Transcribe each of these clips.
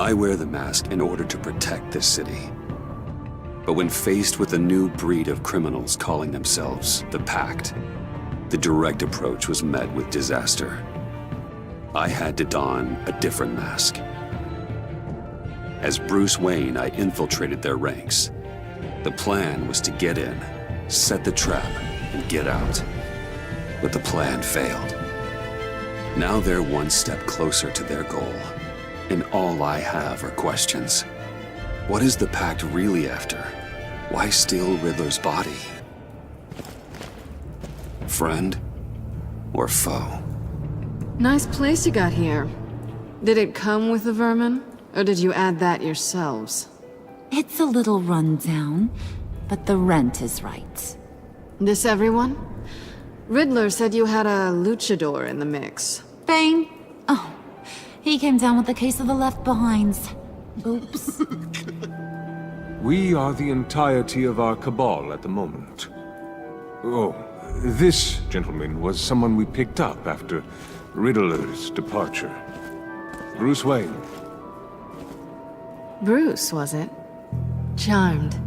I wear the mask in order to protect this city. But when faced with a new breed of criminals calling themselves the Pact, the direct approach was met with disaster. I had to don a different mask. As Bruce Wayne, I infiltrated their ranks. The plan was to get in, set the trap, and get out. But the plan failed. Now they're one step closer to their goal, and all I have are questions. What is the Pact really after? Why steal Riddler's body? Friend or foe? Nice place you got here. Did it come with the vermin, or did you add that yourselves? It's a little rundown, but the rent is right. This everyone? Riddler said you had a luchador in the mix. Bane? Oh, he came down with a case of the left behinds. Oops. We are the entirety of our cabal at the moment. Oh, this gentleman was someone we picked up after Riddler's departure. Bruce Wayne. Bruce, was it? Charmed.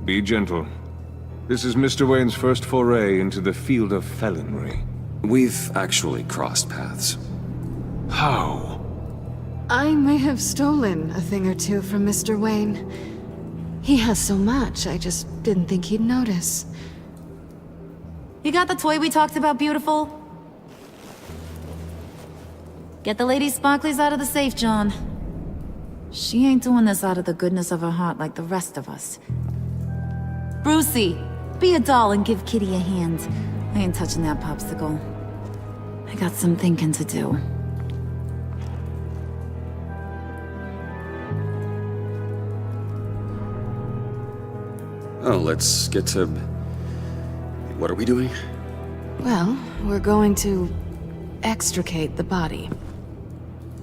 Be gentle. This is Mr. Wayne's first foray into the field of felonry. We've actually crossed paths. How? I may have stolen a thing or two from Mr. Wayne. He has so much, I just didn't think he'd notice. You got the toy we talked about, beautiful? Get the lady sparklies out of the safe, John. She ain't doing this out of the goodness of her heart like the rest of us. Brucey, be a doll and give Kitty a hand. I ain't touching that popsicle. I got some thinking to do. Oh, let's get to... What are we doing? Well, we're going to extricate the body.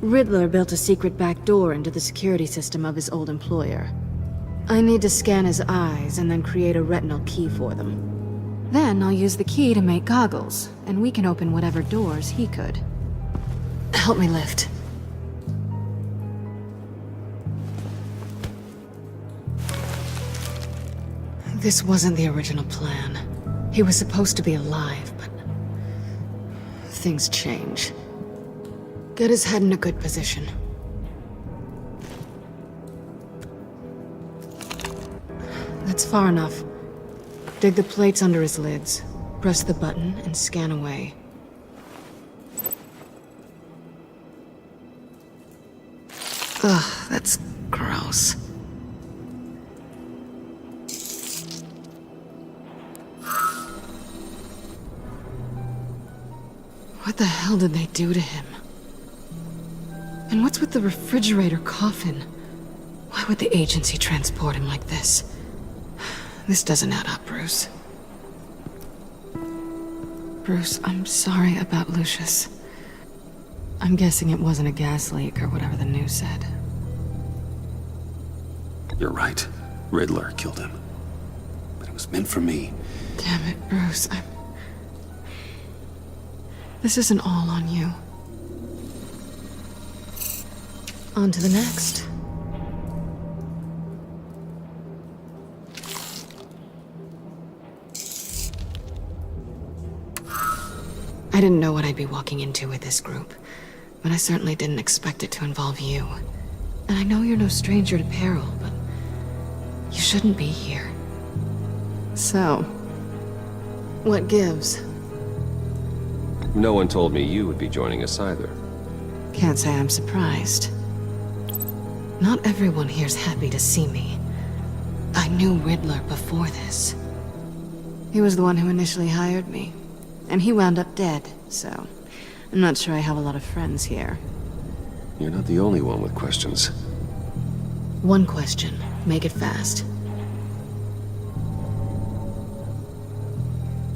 Riddler built a secret back door into the security system of his old employer. I need to scan his eyes and then create a retinal key for them. Then I'll use the key to make goggles, and we can open whatever doors he could. Help me lift. This wasn't the original plan. He was supposed to be alive, but things change. Get his head in a good position. That's far enough. Dig the plates under his lids, press the button, and scan away. Ugh, that's gross. What the hell did they do to him? And what's with the refrigerator coffin? Why would the agency transport him like this? This doesn't add up, Bruce. Bruce, I'm sorry about Lucius. I'm guessing it wasn't a gas leak or whatever the news said. You're right. Riddler killed him. But it was meant for me. Damn it, Bruce. This isn't all on you. On to the next. I didn't know what I'd be walking into with this group, but I certainly didn't expect it to involve you. And I know you're no stranger to peril, but you shouldn't be here. So, what gives? No one told me you would be joining us either. Can't say I'm surprised. Not everyone here's happy to see me. I knew Riddler before this. He was the one who initially hired me. And he wound up dead, so I'm not sure I have a lot of friends here. You're not the only one with questions. One question. Make it fast.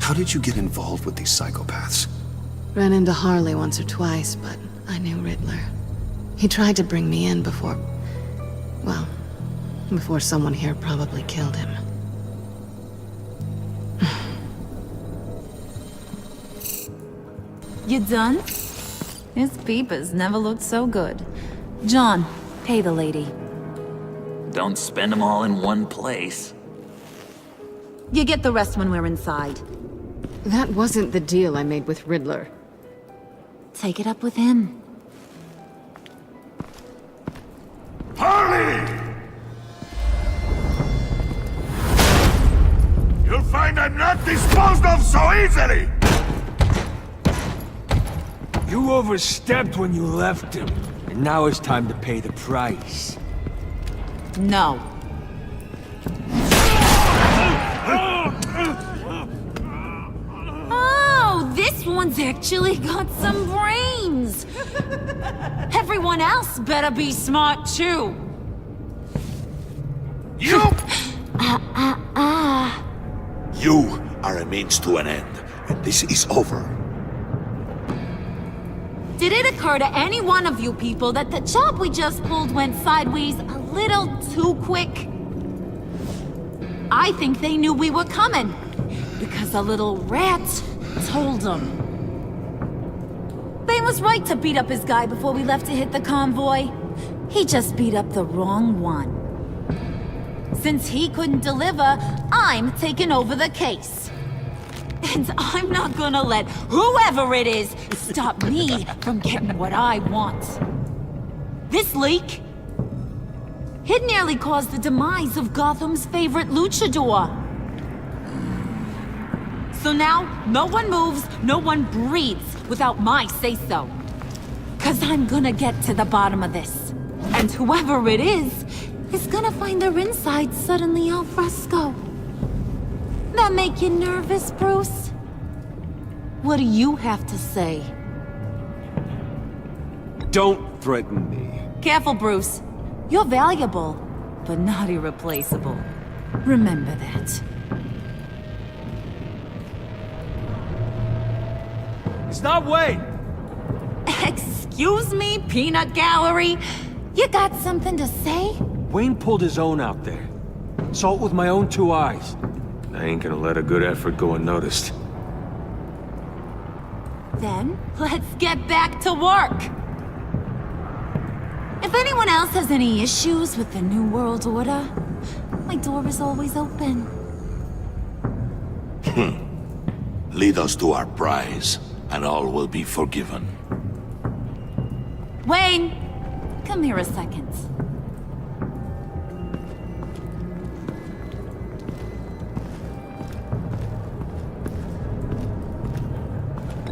How did you get involved with these psychopaths? Ran into Harley once or twice, but I knew Riddler. He tried to bring me in before... well, before someone here probably killed him. You done? His peepers never looked so good. John, pay the lady. Don't spend them all in one place. You get the rest when we're inside. That wasn't the deal I made with Riddler. Take it up with him. Harley! You'll find I'm not disposed of so easily! You overstepped when you left him, and now it's time to pay the price. No. Oh, this one's actually got some brains! Everyone else better be smart too. You! You are a means to an end, and this is over. Did it occur to any one of you people that the job we just pulled went sideways a little too quick? I think they knew we were coming, because a little rat told them. They was right to beat up his guy before we left to hit the convoy. He just beat up the wrong one. Since he couldn't deliver, I'm taking over the case. And I'm not gonna let whoever it is stop me from getting what I want. This leak, it nearly caused the demise of Gotham's favorite luchador. So now, no one moves, no one breathes without my say-so. 'Cause I'm gonna get to the bottom of this. And whoever it is gonna find their insides suddenly al fresco. That make you nervous, Bruce? What do you have to say? Don't threaten me. Careful, Bruce. You're valuable, but not irreplaceable. Remember that. It's not Wayne! Excuse me, peanut gallery? You got something to say? Wayne pulled his own out there. Saw it with my own two eyes. I ain't gonna let a good effort go unnoticed. Then, let's get back to work. If anyone else has any issues with the New World Order, my door is always open. Lead us to our prize, and all will be forgiven. Wayne, come here a second.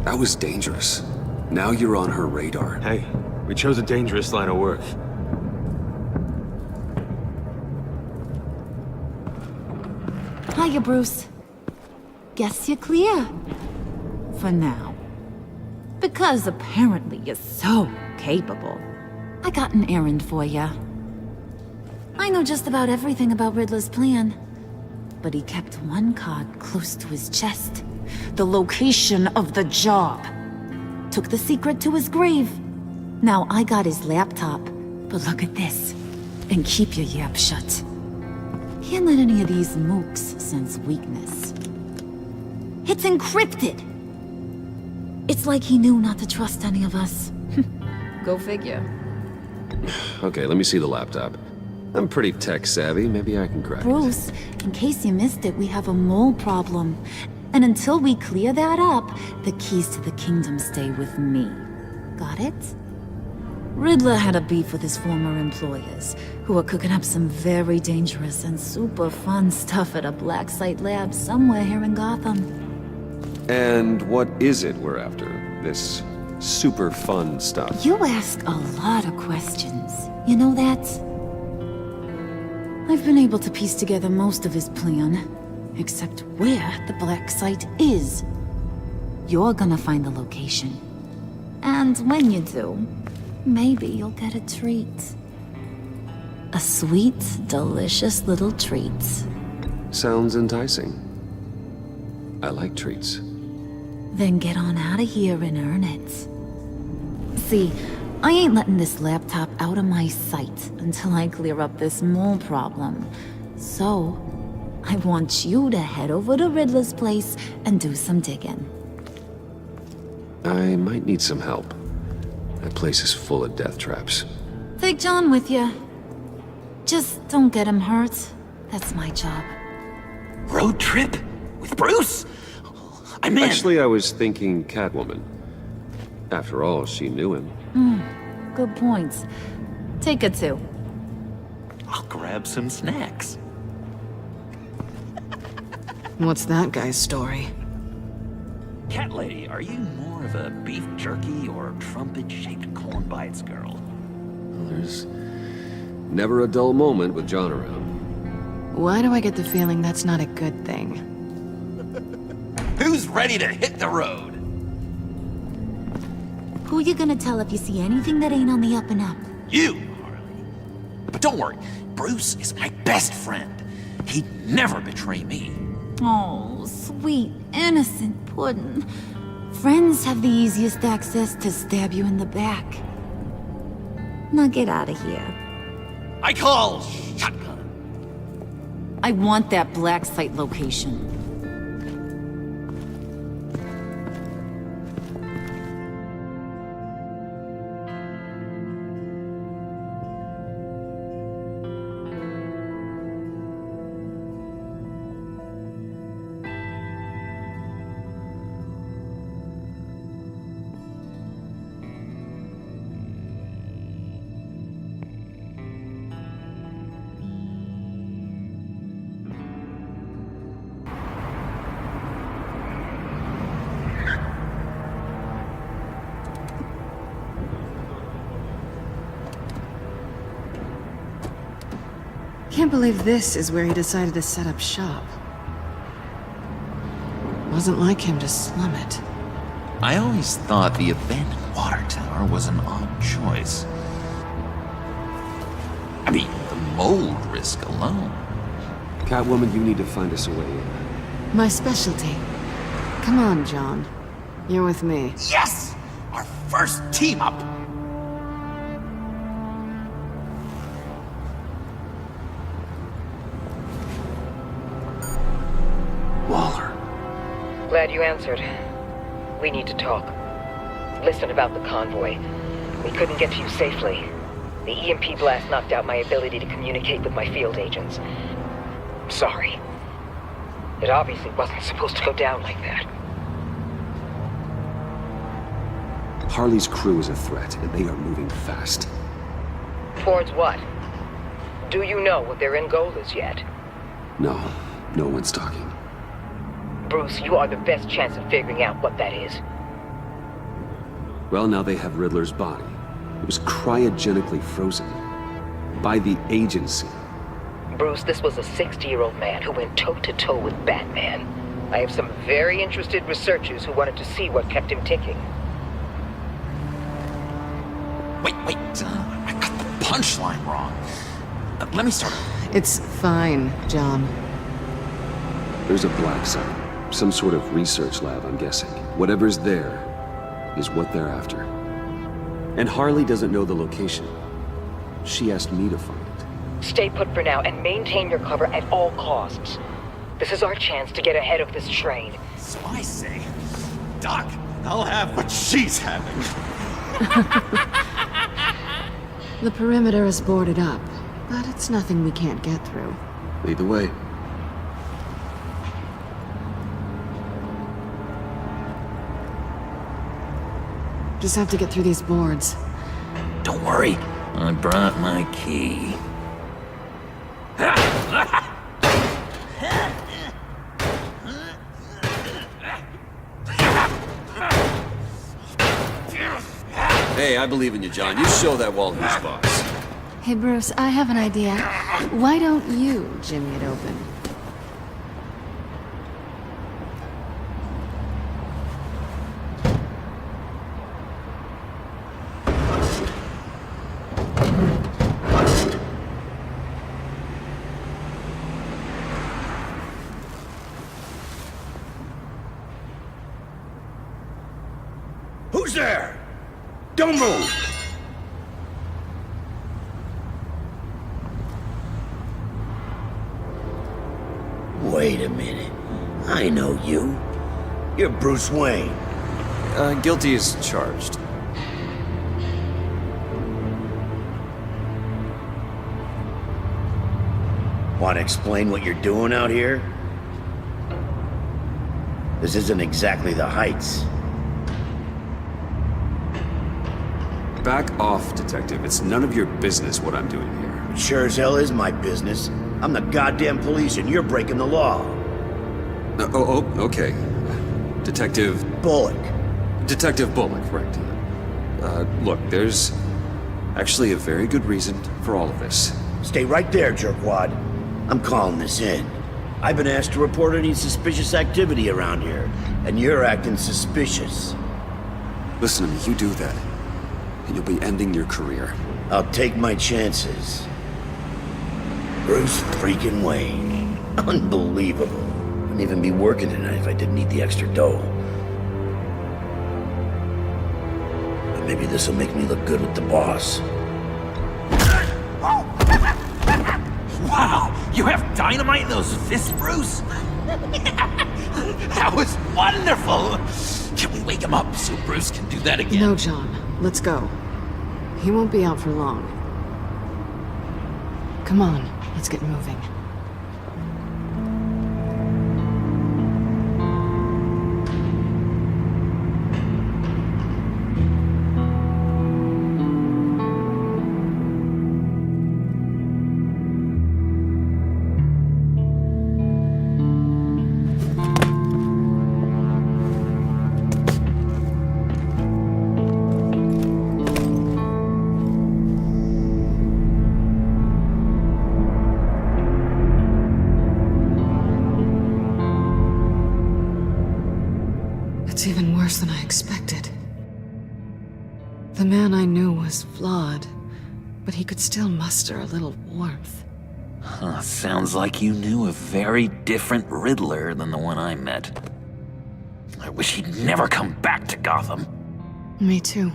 That was dangerous. Now you're on her radar. Hey, we chose a dangerous line of work. Hiya, Bruce. Guess you're clear. For now. Because apparently you're so capable. I got an errand for you. I know just about everything about Riddler's plan. But he kept one card close to his chest. The location of the job. Took the secret to his grave. Now I got his laptop. But look at this. And keep your yap shut. Can't let any of these mooks sense weakness. It's encrypted! It's like he knew not to trust any of us. Go figure. Okay, let me see the laptop. I'm pretty tech savvy, maybe I can crack it. Bruce, in case you missed it, we have a mole problem. And until we clear that up, the keys to the kingdom stay with me. Got it? Riddler had a beef with his former employers, who were cooking up some very dangerous and super fun stuff at a black site lab somewhere here in Gotham. And what is it we're after? This super fun stuff? You ask a lot of questions. You know that? I've been able to piece together most of his plan, except where the black site is. You're gonna find the location. And when you do, maybe you'll get a treat. A sweet, delicious little treat. Sounds enticing. I like treats. Then get on out of here and earn it. See, I ain't letting this laptop out of my sight until I clear up this mole problem. So, I want you to head over to Riddler's place and do some digging. I might need some help. That place is full of death traps. Take John with you. Just don't get him hurt. That's my job. Road trip? With Bruce? I'm in. Actually, I was thinking Catwoman. After all, she knew him. Good points. Take it too. I'll grab some snacks. What's that guy's story? Cat lady, are you more of a beef jerky or trumpet-shaped corn bites girl? Well, there's never a dull moment with John around. Why do I get the feeling that's not a good thing? Who's ready to hit the road? Who you gonna tell if you see anything that ain't on the up and up? You, Harley. But don't worry, Bruce is my best friend. He'd never betray me. Oh, sweet, innocent puddin'. Friends have the easiest access to stab you in the back. Now get out of here. I call shotgun. I want that black site location. Can't believe this is where he decided to set up shop. Wasn't like him to slum it. I always thought the abandoned water tower was an odd choice. I mean, the mold risk alone. Catwoman, you need to find us a way in. My specialty. Come on, John. You're with me. Yes! Our first team up! Glad you answered. We need to talk. Listen about the convoy. We couldn't get to you safely. The EMP blast knocked out my ability to communicate with my field agents. Sorry. It obviously wasn't supposed to go down like that. Harley's crew is a threat, and they are moving fast. Towards what? Do you know what their end goal is yet? No, no one's talking. Bruce, you are the best chance of figuring out what that is. Well, now they have Riddler's body. It was cryogenically frozen. By the agency. Bruce, this was a 60-year-old man who went toe-to-toe with Batman. I have some very interested researchers who wanted to see what kept him ticking. Wait, I got the punchline wrong. Let me start. It's fine, John. There's a black site. Some sort of research lab, I'm guessing. Whatever's there is what they're after. And Harley doesn't know the location. She asked me to find it. Stay put for now and maintain your cover at all costs. This is our chance to get ahead of this train. So I say, Doc, I'll have what she's having. The perimeter is boarded up, but it's nothing we can't get through. Lead the way. Just have to get through these boards. Don't worry, I brought my key. Hey, I believe in you, John. You show that wall who's boss. Hey, Bruce, I have an idea. Why don't you jimmy it open? Who's there? Don't move! Wait a minute. I know you. You're Bruce Wayne. Guilty as charged. Want to explain what you're doing out here? This isn't exactly the Heights. Back off, Detective. It's none of your business what I'm doing here. It sure as hell is my business. I'm the goddamn police and you're breaking the law. Okay. Detective... Bullock. Detective Bullock, right. Look, there's actually a very good reason for all of this. Stay right there, jerkwad. I'm calling this in. I've been asked to report any suspicious activity around here, and you're acting suspicious. Listen to me, you do that, and you'll be ending your career. I'll take my chances. Bruce freaking Wayne. Unbelievable. Wouldn't even be working tonight if I didn't need the extra dough. But maybe this'll make me look good with the boss. Wow, you have dynamite in those fists, Bruce? That was wonderful! Can we wake him up so Bruce can do that again? No, John. Let's go. He won't be out for long. Come on, let's get moving. It's even worse than I expected. The man I knew was flawed, but he could still muster a little warmth. Huh, sounds like you knew a very different Riddler than the one I met. I wish he'd never come back to Gotham. Me too.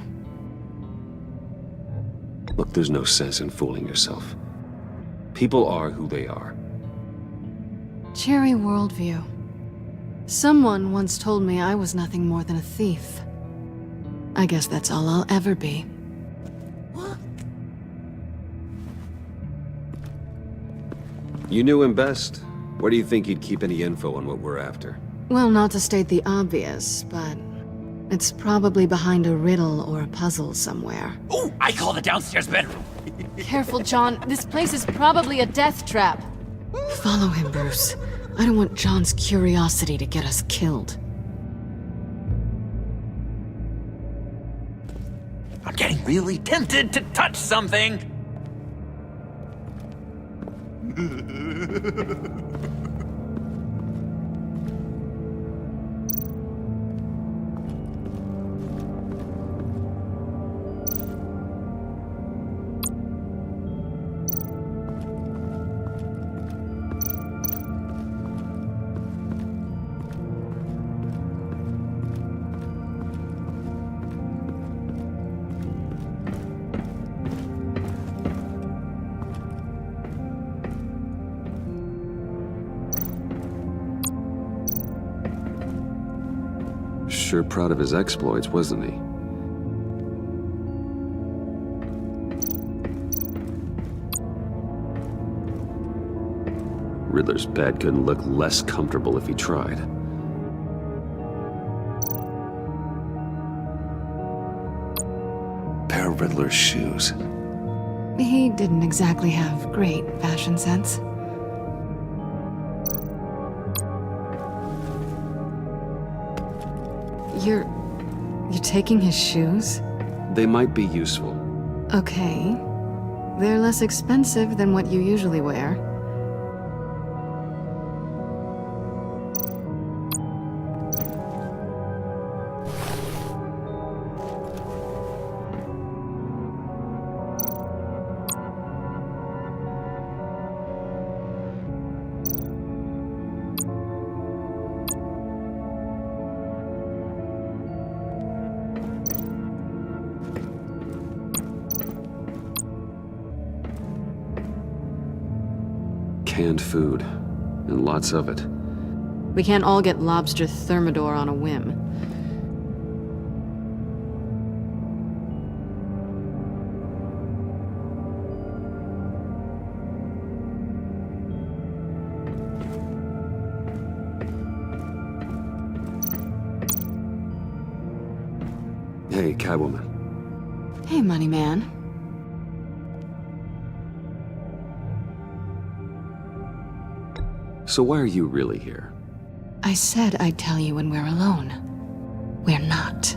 Look, there's no sense in fooling yourself. People are who they are. Cheery worldview. Someone once told me I was nothing more than a thief. I guess that's all I'll ever be. You knew him best. Where do you think he'd keep any info on what we're after? Well, not to state the obvious, but it's probably behind a riddle or a puzzle somewhere. Oh, I call the downstairs bedroom. Careful, John. This place is probably a death trap. Follow him, Bruce. I don't want John's curiosity to get us killed. I'm getting really tempted to touch something. Sure proud of his exploits, wasn't he? Riddler's bed couldn't look less comfortable if he tried. Pair of Riddler's shoes. He didn't exactly have great fashion sense. You're taking his shoes? They might be useful. Okay. They're less expensive than what you usually wear. Canned food, and lots of it. We can't all get lobster thermidor on a whim. Hey, Catwoman. Hey, money man. So why are you really here? I said I'd tell you when we're alone. We're not.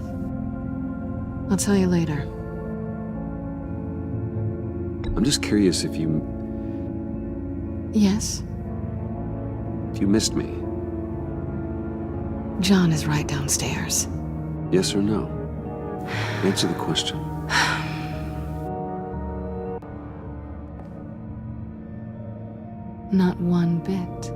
I'll tell you later. I'm just curious if you Yes? missed me. John is right downstairs. Yes or no? Answer the question. Not one bit.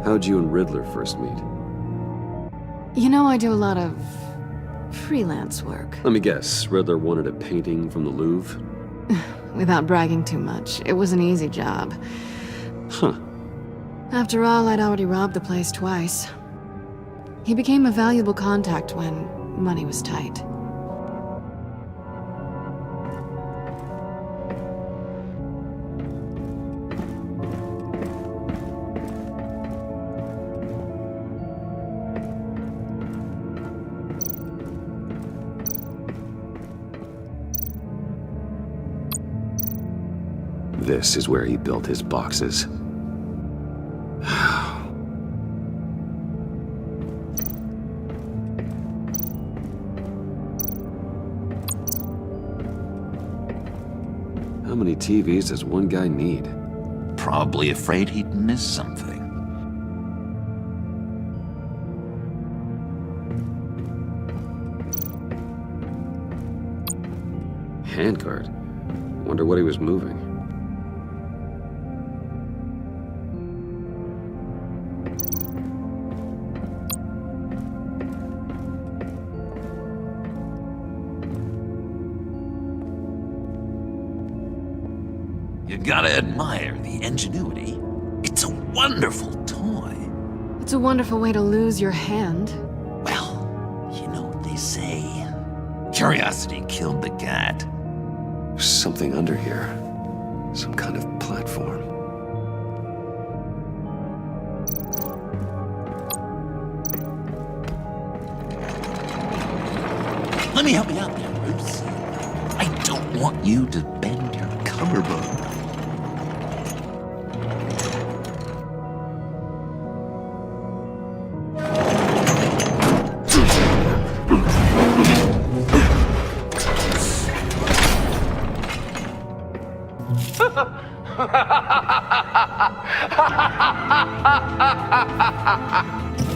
How'd you and Riddler first meet? You know, I do a lot of freelance work. Let me guess, Riddler wanted a painting from the Louvre? Without bragging too much, it was an easy job. Huh. After all, I'd already robbed the place twice. He became a valuable contact when money was tight. This is where he built his boxes. How many TVs does one guy need? Probably afraid he'd miss something. Handguard. Wonder what he was moving. You gotta admire the ingenuity. It's a wonderful toy. It's a wonderful way to lose your hand. Well, you know what they say. Curiosity killed the cat. There's something under here. Some kind of platform. Let me help you out there, Bruce. I don't want you to bend your collarbone.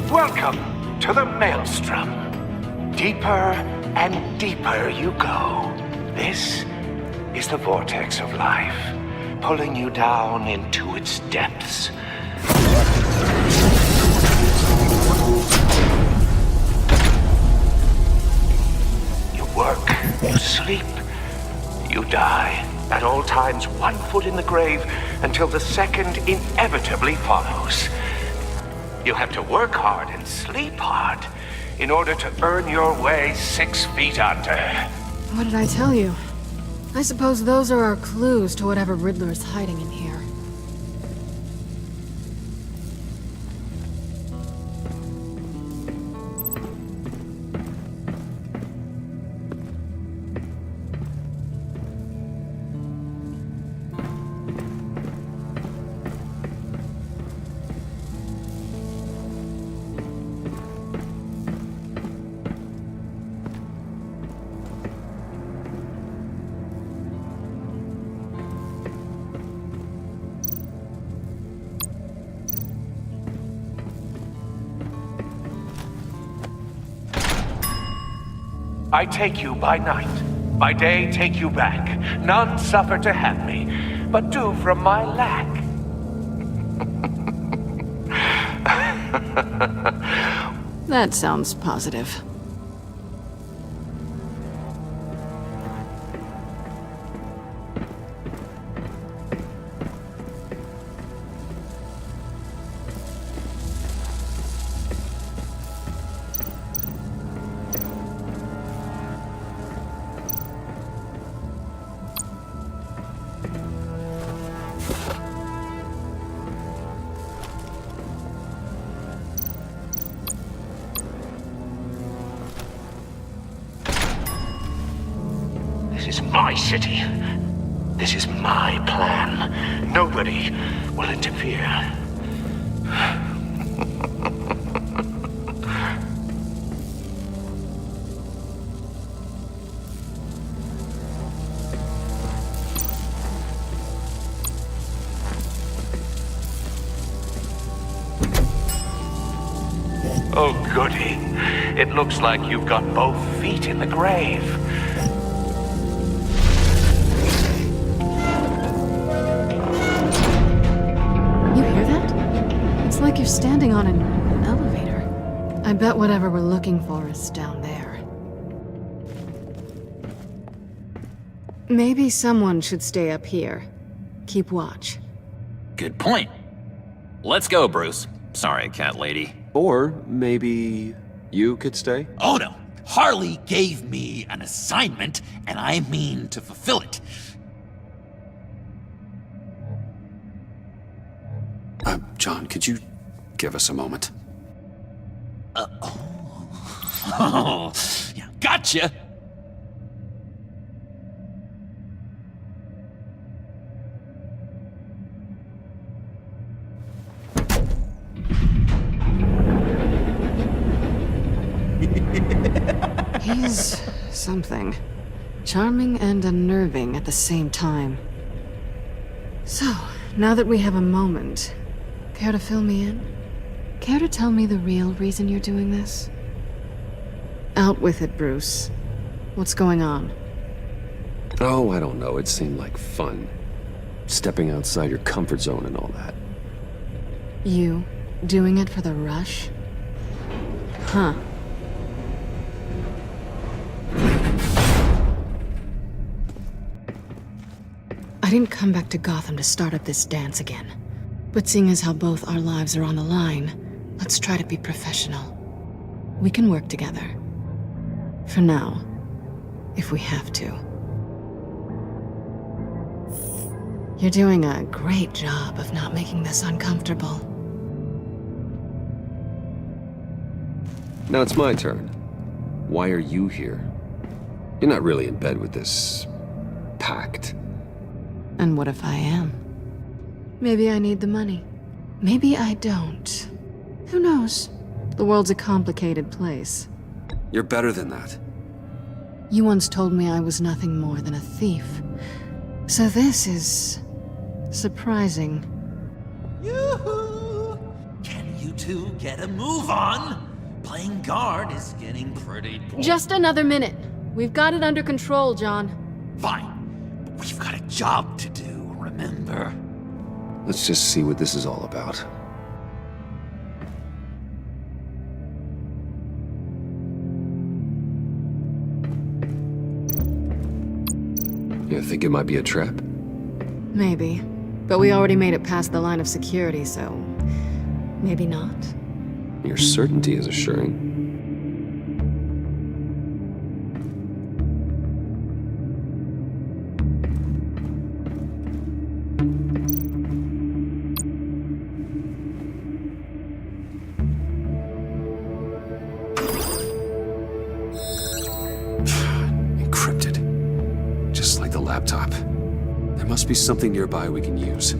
Welcome to the Maelstrom. Deeper and deeper you go. This is the vortex of life, pulling you down into its depths. You work, you sleep, you die. At all times, 1 foot in the grave until the second inevitably follows. You have to work hard and sleep hard in order to earn your way 6 feet under. What did I tell you? I suppose those are our clues to whatever Riddler is hiding in here. I take you by night, by day take you back. None suffer to have me, but do from my lack. That sounds positive. my city. This is my plan. Nobody will interfere. Oh, goody. It looks like you've got both feet in the grave. You hear that? It's like you're standing on an elevator. I bet whatever we're looking for is down there. Maybe someone should stay up here. Keep watch. Good point. Let's go, Bruce. Sorry, cat lady. Or maybe you could stay? Oh no! Harley gave me an assignment, and I mean to fulfill it. John, could you give us a moment? Oh, yeah, gotcha! He's something. Charming and unnerving at the same time. So, now that we have a moment, care to fill me in? Care to tell me the real reason you're doing this? Out with it, Bruce. What's going on? Oh, I don't know. It seemed like fun. Stepping outside your comfort zone and all that. You doing it for the rush? Huh. I didn't come back to Gotham to start up this dance again. But seeing as how both our lives are on the line, let's try to be professional. We can work together. For now. If we have to. You're doing a great job of not making this uncomfortable. Now it's my turn. Why are you here? You're not really in bed with this pact. And what if I am? Maybe I need the money. Maybe I don't. Who knows? The world's a complicated place. You're better than that. You once told me I was nothing more than a thief. So this is surprising. Yoo-hoo! Can you two get a move on? Playing guard is getting pretty boring. Just another minute. We've got it under control, John. Fine. But we've got a job to do, remember? Let's just see what this is all about. You think it might be a trap? Maybe. But we already made it past the line of security, so... maybe not. Your certainty is assuring. Encrypted. Just like the laptop. There must be something nearby we can use.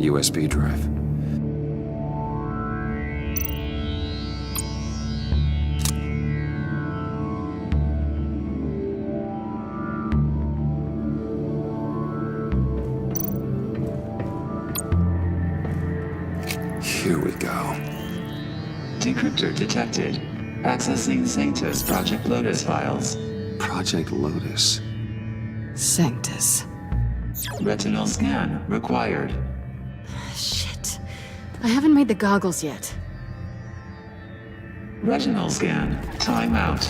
USB drive. Here we go. Decryptor detected. Accessing Sanctus Project Lotus files. Project Lotus. Sanctus. Retinal scan required. Shit. I haven't made the goggles yet. Retinal scan. Timeout.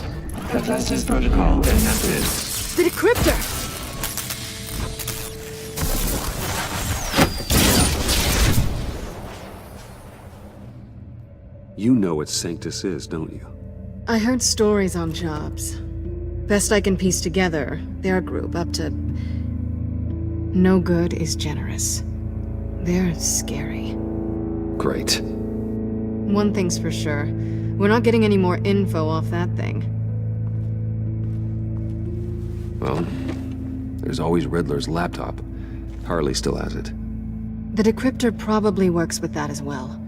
Hephaestus protocol enacted. The decryptor! You know what Sanctus is, don't you? I heard stories on jobs. Best I can piece together, they're a group up to... No good is generous. They're scary. Great. One thing's for sure. We're not getting any more info off that thing. Well, there's always Riddler's laptop. Harley still has it. The decryptor probably works with that as well.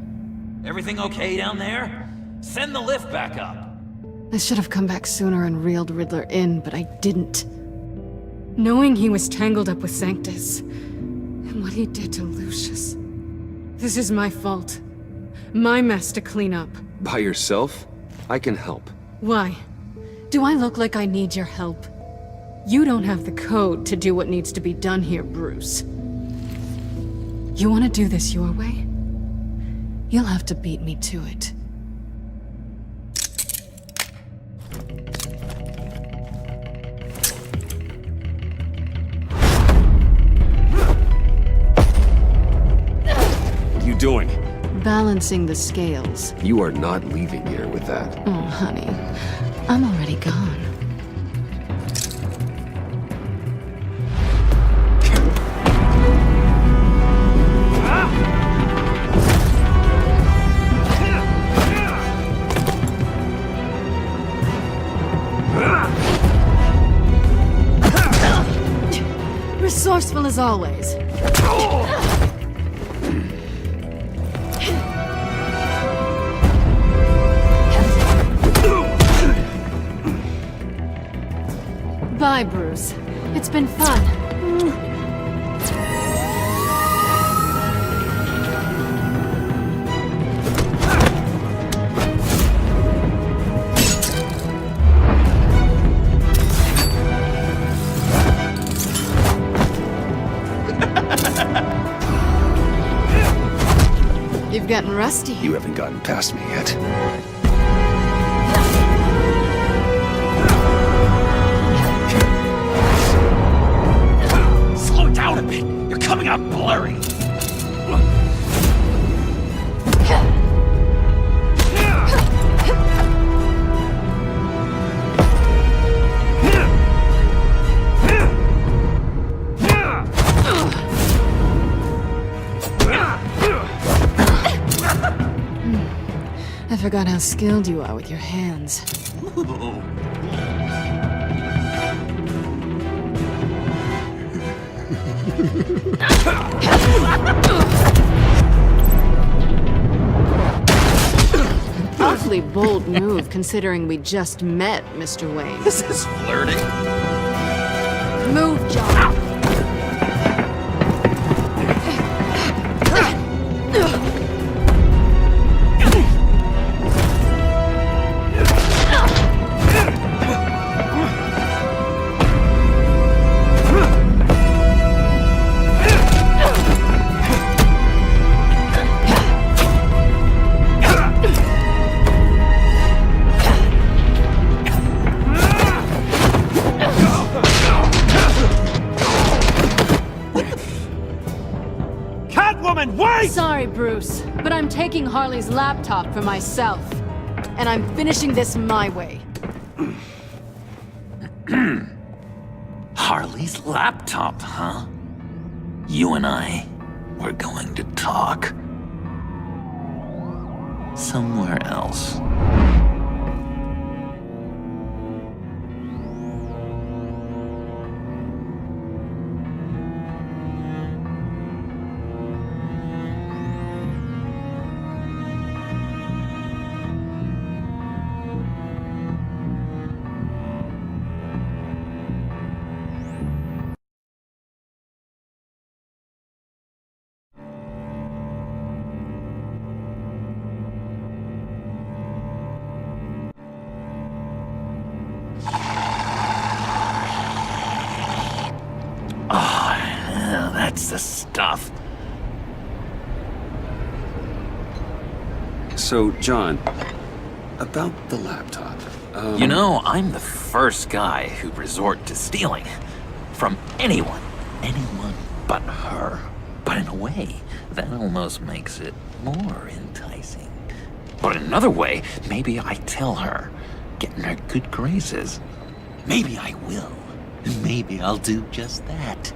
Everything okay down there? Send the lift back up. I should have come back sooner and reeled Riddler in, but I didn't. Knowing he was tangled up with Sanctus, and what he did to Lucius. This is my fault. My mess to clean up. By yourself? I can help. Why? Do I look like I need your help? You don't have the code to do what needs to be done here, Bruce. You want to do this your way? You'll have to beat me to it. What are you doing? Balancing the scales. You are not leaving here with that. Oh, honey. I'm already gone. Resourceful as always. Bye, Bruce. It's been fun. You've gotten rusty. You haven't gotten past me yet. Slow down a bit. You're coming out blurry. I forgot how skilled you are with your hands. Awfully bold move, considering we just met, Mr. Wayne. This is flirting. Move, John. Sorry, Bruce, but I'm taking Harley's laptop for myself. And I'm finishing this my way. Harley's laptop, huh? You and I, we're going to talk. Somewhere else. That's the stuff. So, John, about the laptop. You know, I'm the first guy who'd resort to stealing. From anyone. Anyone but her. But in a way, that almost makes it more enticing. But in another way, maybe I tell her, get in her good graces. Maybe I will. Maybe I'll do just that.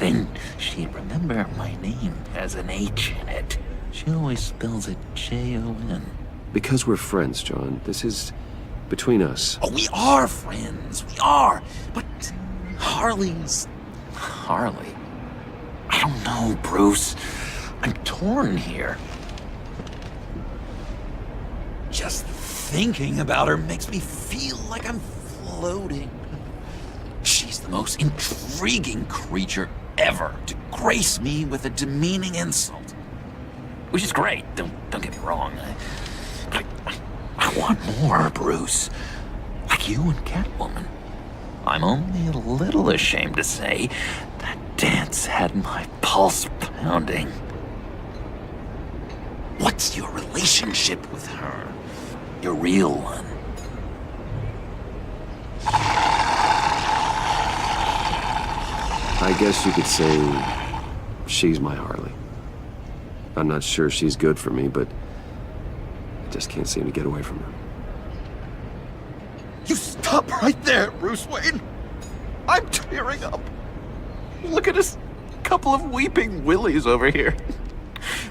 then she'd remember my name has an H in it. She always spells it Jon. Because we're friends, John. This is between us. Oh, we are friends. We are. But Harley's... Harley? I don't know, Bruce. I'm torn here. Just thinking about her makes me feel like I'm floating. She's the most intriguing creature ever to grace me with a demeaning insult. Which is great, don't get me wrong. I want more, Bruce. Like you and Catwoman. I'm only a little ashamed to say that dance had my pulse pounding. What's your relationship with her? Your real one? I guess you could say she's my Harley. I'm not sure she's good for me, but I just can't seem to get away from her. You stop right there, Bruce Wayne! I'm tearing up. Look at us, couple of weeping willies over here.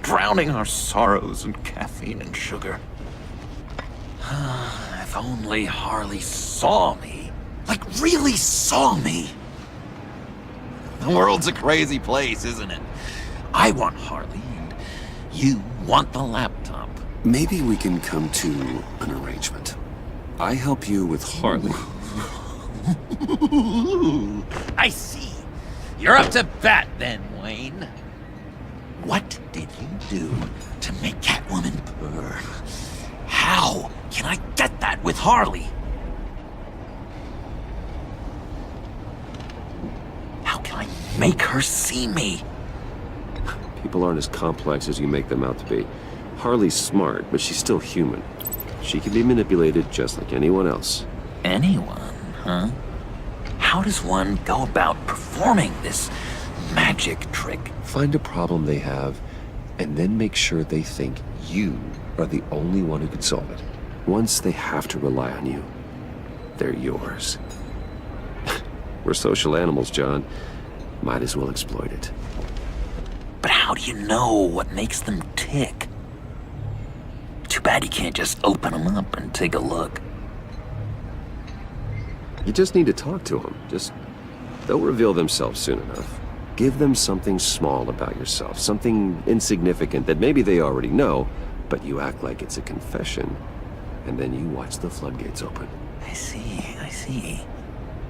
Drowning our sorrows in caffeine and sugar. If only Harley saw me. Like, really saw me. The world's a crazy place, isn't it? I want Harley, and you want the laptop. Maybe we can come to an arrangement. I help you with Harley. I see. You're up to bat then, Wayne. What did you do to make Catwoman purr? How can I get that with Harley? How can I make her see me? People aren't as complex as you make them out to be. Harley's smart, but she's still human. She can be manipulated just like anyone else. Anyone, huh? How does one go about performing this magic trick? Find a problem they have, and then make sure they think you are the only one who could solve it. Once they have to rely on you, they're yours. We're social animals, John. Might as well exploit it. But how do you know what makes them tick? Too bad you can't just open them up and take a look. You just need to talk to them. They'll reveal themselves soon enough. Give them something small about yourself, something insignificant that maybe they already know, but you act like it's a confession, and then you watch the floodgates open. I see.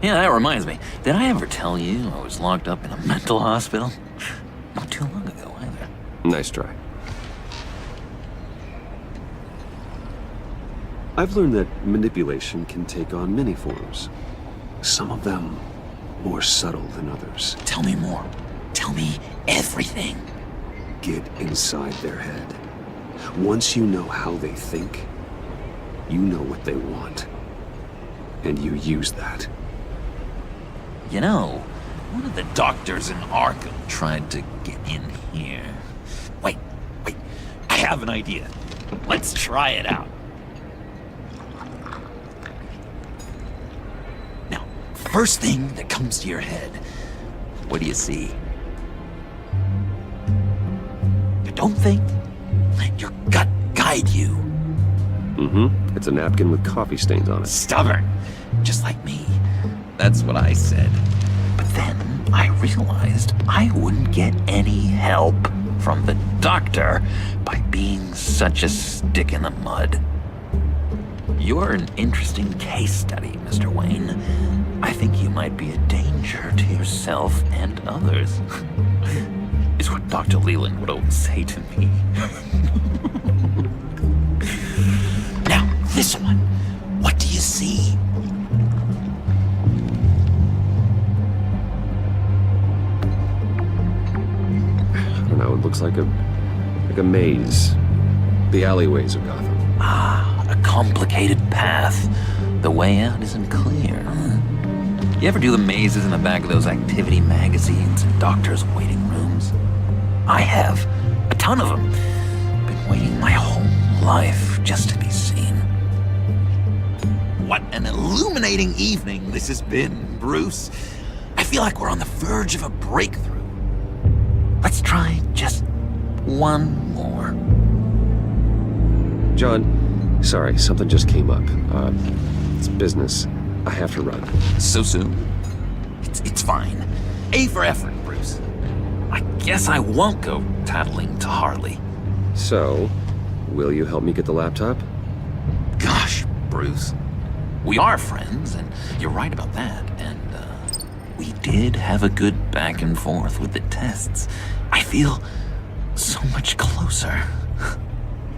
Yeah, that reminds me. Did I ever tell you I was locked up in a mental hospital? Not too long ago, either. Nice try. I've learned that manipulation can take on many forms. Some of them more subtle than others. Tell me more. Tell me everything. Get inside their head. Once you know how they think, you know what they want. And you use that. You know, one of the doctors in Arkham tried to get in here. Wait. I have an idea. Let's try it out. Now, first thing that comes to your head, what do you see? Don't think. Let your gut guide you. Mm-hmm. It's a napkin with coffee stains on it. Stubborn. Just like me. That's what I said. But then I realized I wouldn't get any help from the doctor by being such a stick in the mud. You're an interesting case study, Mr. Wayne. I think you might be a danger to yourself and others. Is what Dr. Leland would always say to me. Now, this one. What do you see? I don't know, it looks like a maze. The alleyways of Gotham. Ah, a complicated path. The way out isn't clear. You ever do the mazes in the back of those activity magazines and doctors' waiting rooms? I have. A ton of them. Been waiting my whole life just to be seen. What an illuminating evening this has been, Bruce. I feel like we're on the verge of a breakthrough. Let's try just one more. John, sorry, something just came up. It's business. I have to run. So soon? It's fine. A for effort, Bruce. I guess I won't go tattling to Harley. So, will you help me get the laptop? Gosh, Bruce. We are friends, and you're right about that, and, we did have a good back and forth with the tests. I feel so much closer.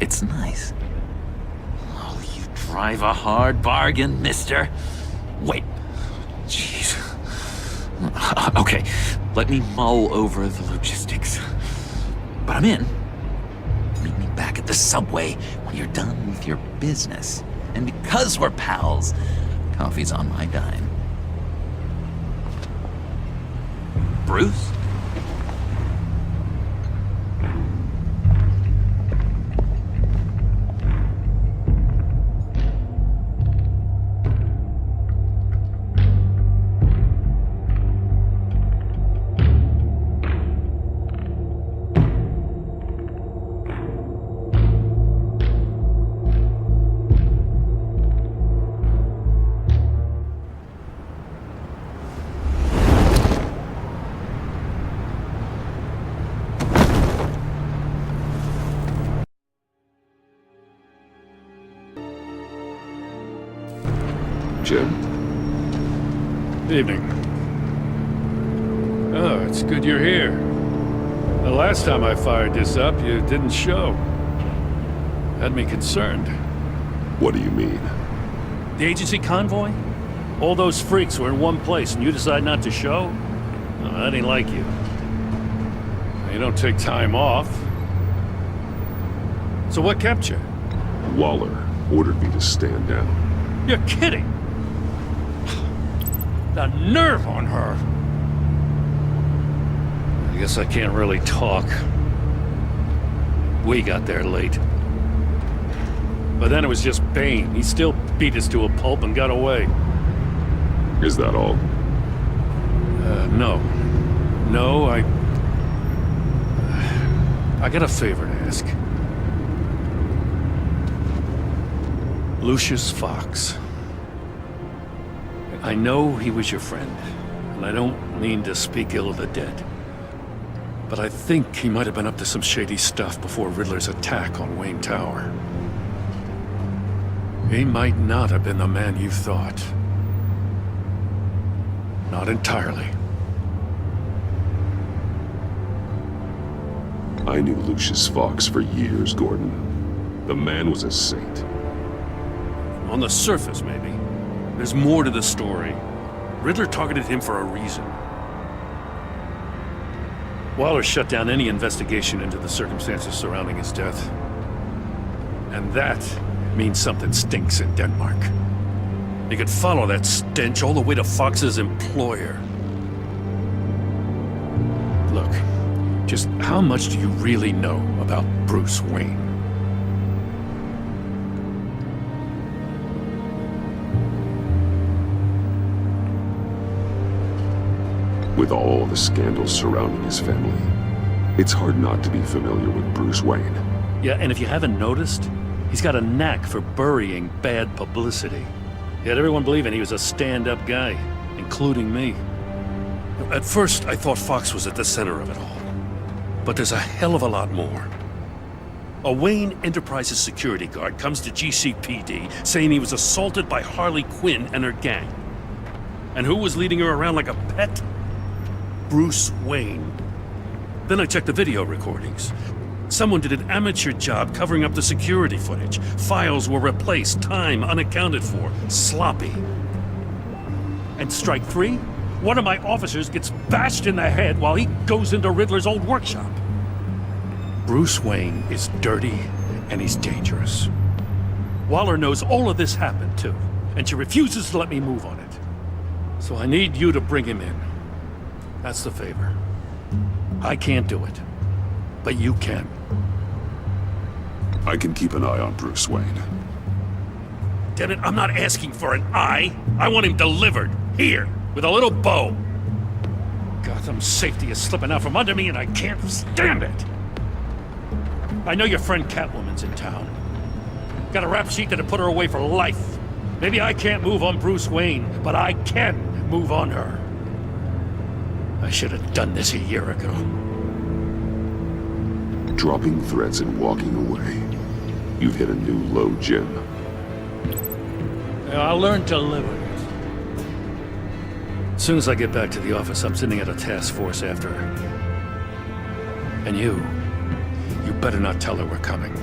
It's nice. Oh, you drive a hard bargain, mister. Wait. Jeez. Okay, let me mull over the logistics. But I'm in. Meet me back at the subway when you're done with your business. And because we're pals, coffee's on my dime. Bruce? Jim. Evening. Oh, it's good you're here. The last time I fired this up, you didn't show. Had me concerned. What do you mean? The agency convoy? All those freaks were in one place and you decide not to show? Oh, that ain't like you. You don't take time off. So what kept you? Waller ordered me to stand down. You're kidding! The nerve on her! I guess I can't really talk. We got there late. But then it was just Bane. He still beat us to a pulp and got away. Is that all? No. No, I got a favor to ask. Lucius Fox. I know he was your friend, and I don't mean to speak ill of the dead. But I think he might have been up to some shady stuff before Riddler's attack on Wayne Tower. He might not have been the man you thought. Not entirely. I knew Lucius Fox for years, Gordon. The man was a saint. On the surface, maybe. There's more to the story. Riddler targeted him for a reason. Waller shut down any investigation into the circumstances surrounding his death. And that means something stinks in Denmark. You could follow that stench all the way to Fox's employer. Look, just how much do you really know about Bruce Wayne? With all the scandals surrounding his family, it's hard not to be familiar with Bruce Wayne. Yeah, and if you haven't noticed, he's got a knack for burying bad publicity. He had everyone believing he was a stand-up guy, including me. At first, I thought Fox was at the center of it all. But there's a hell of a lot more. A Wayne Enterprises security guard comes to GCPD saying he was assaulted by Harley Quinn and her gang. And who was leading her around like a pet? Bruce Wayne. Then I checked the video recordings. Someone did an amateur job covering up the security footage. Files were replaced, time unaccounted for, sloppy. And strike three? One of my officers gets bashed in the head while he goes into Riddler's old workshop. Bruce Wayne is dirty and he's dangerous. Waller knows all of this happened too, and she refuses to let me move on it. So I need you to bring him in. That's the favor. I can't do it, but you can. I can keep an eye on Bruce Wayne. Damn it, I'm not asking for an eye. I want him delivered, here, with a little bow. Gotham's safety is slipping out from under me and I can't stand it! I know your friend Catwoman's in town. Got a rap sheet that'll put her away for life. Maybe I can't move on Bruce Wayne, but I can move on her. I should have done this a year ago. Dropping threats and walking away. You've hit a new low, Jim. I'll learn to live with it. As soon as I get back to the office, I'm sitting at a task force after her. And you better not tell her we're coming.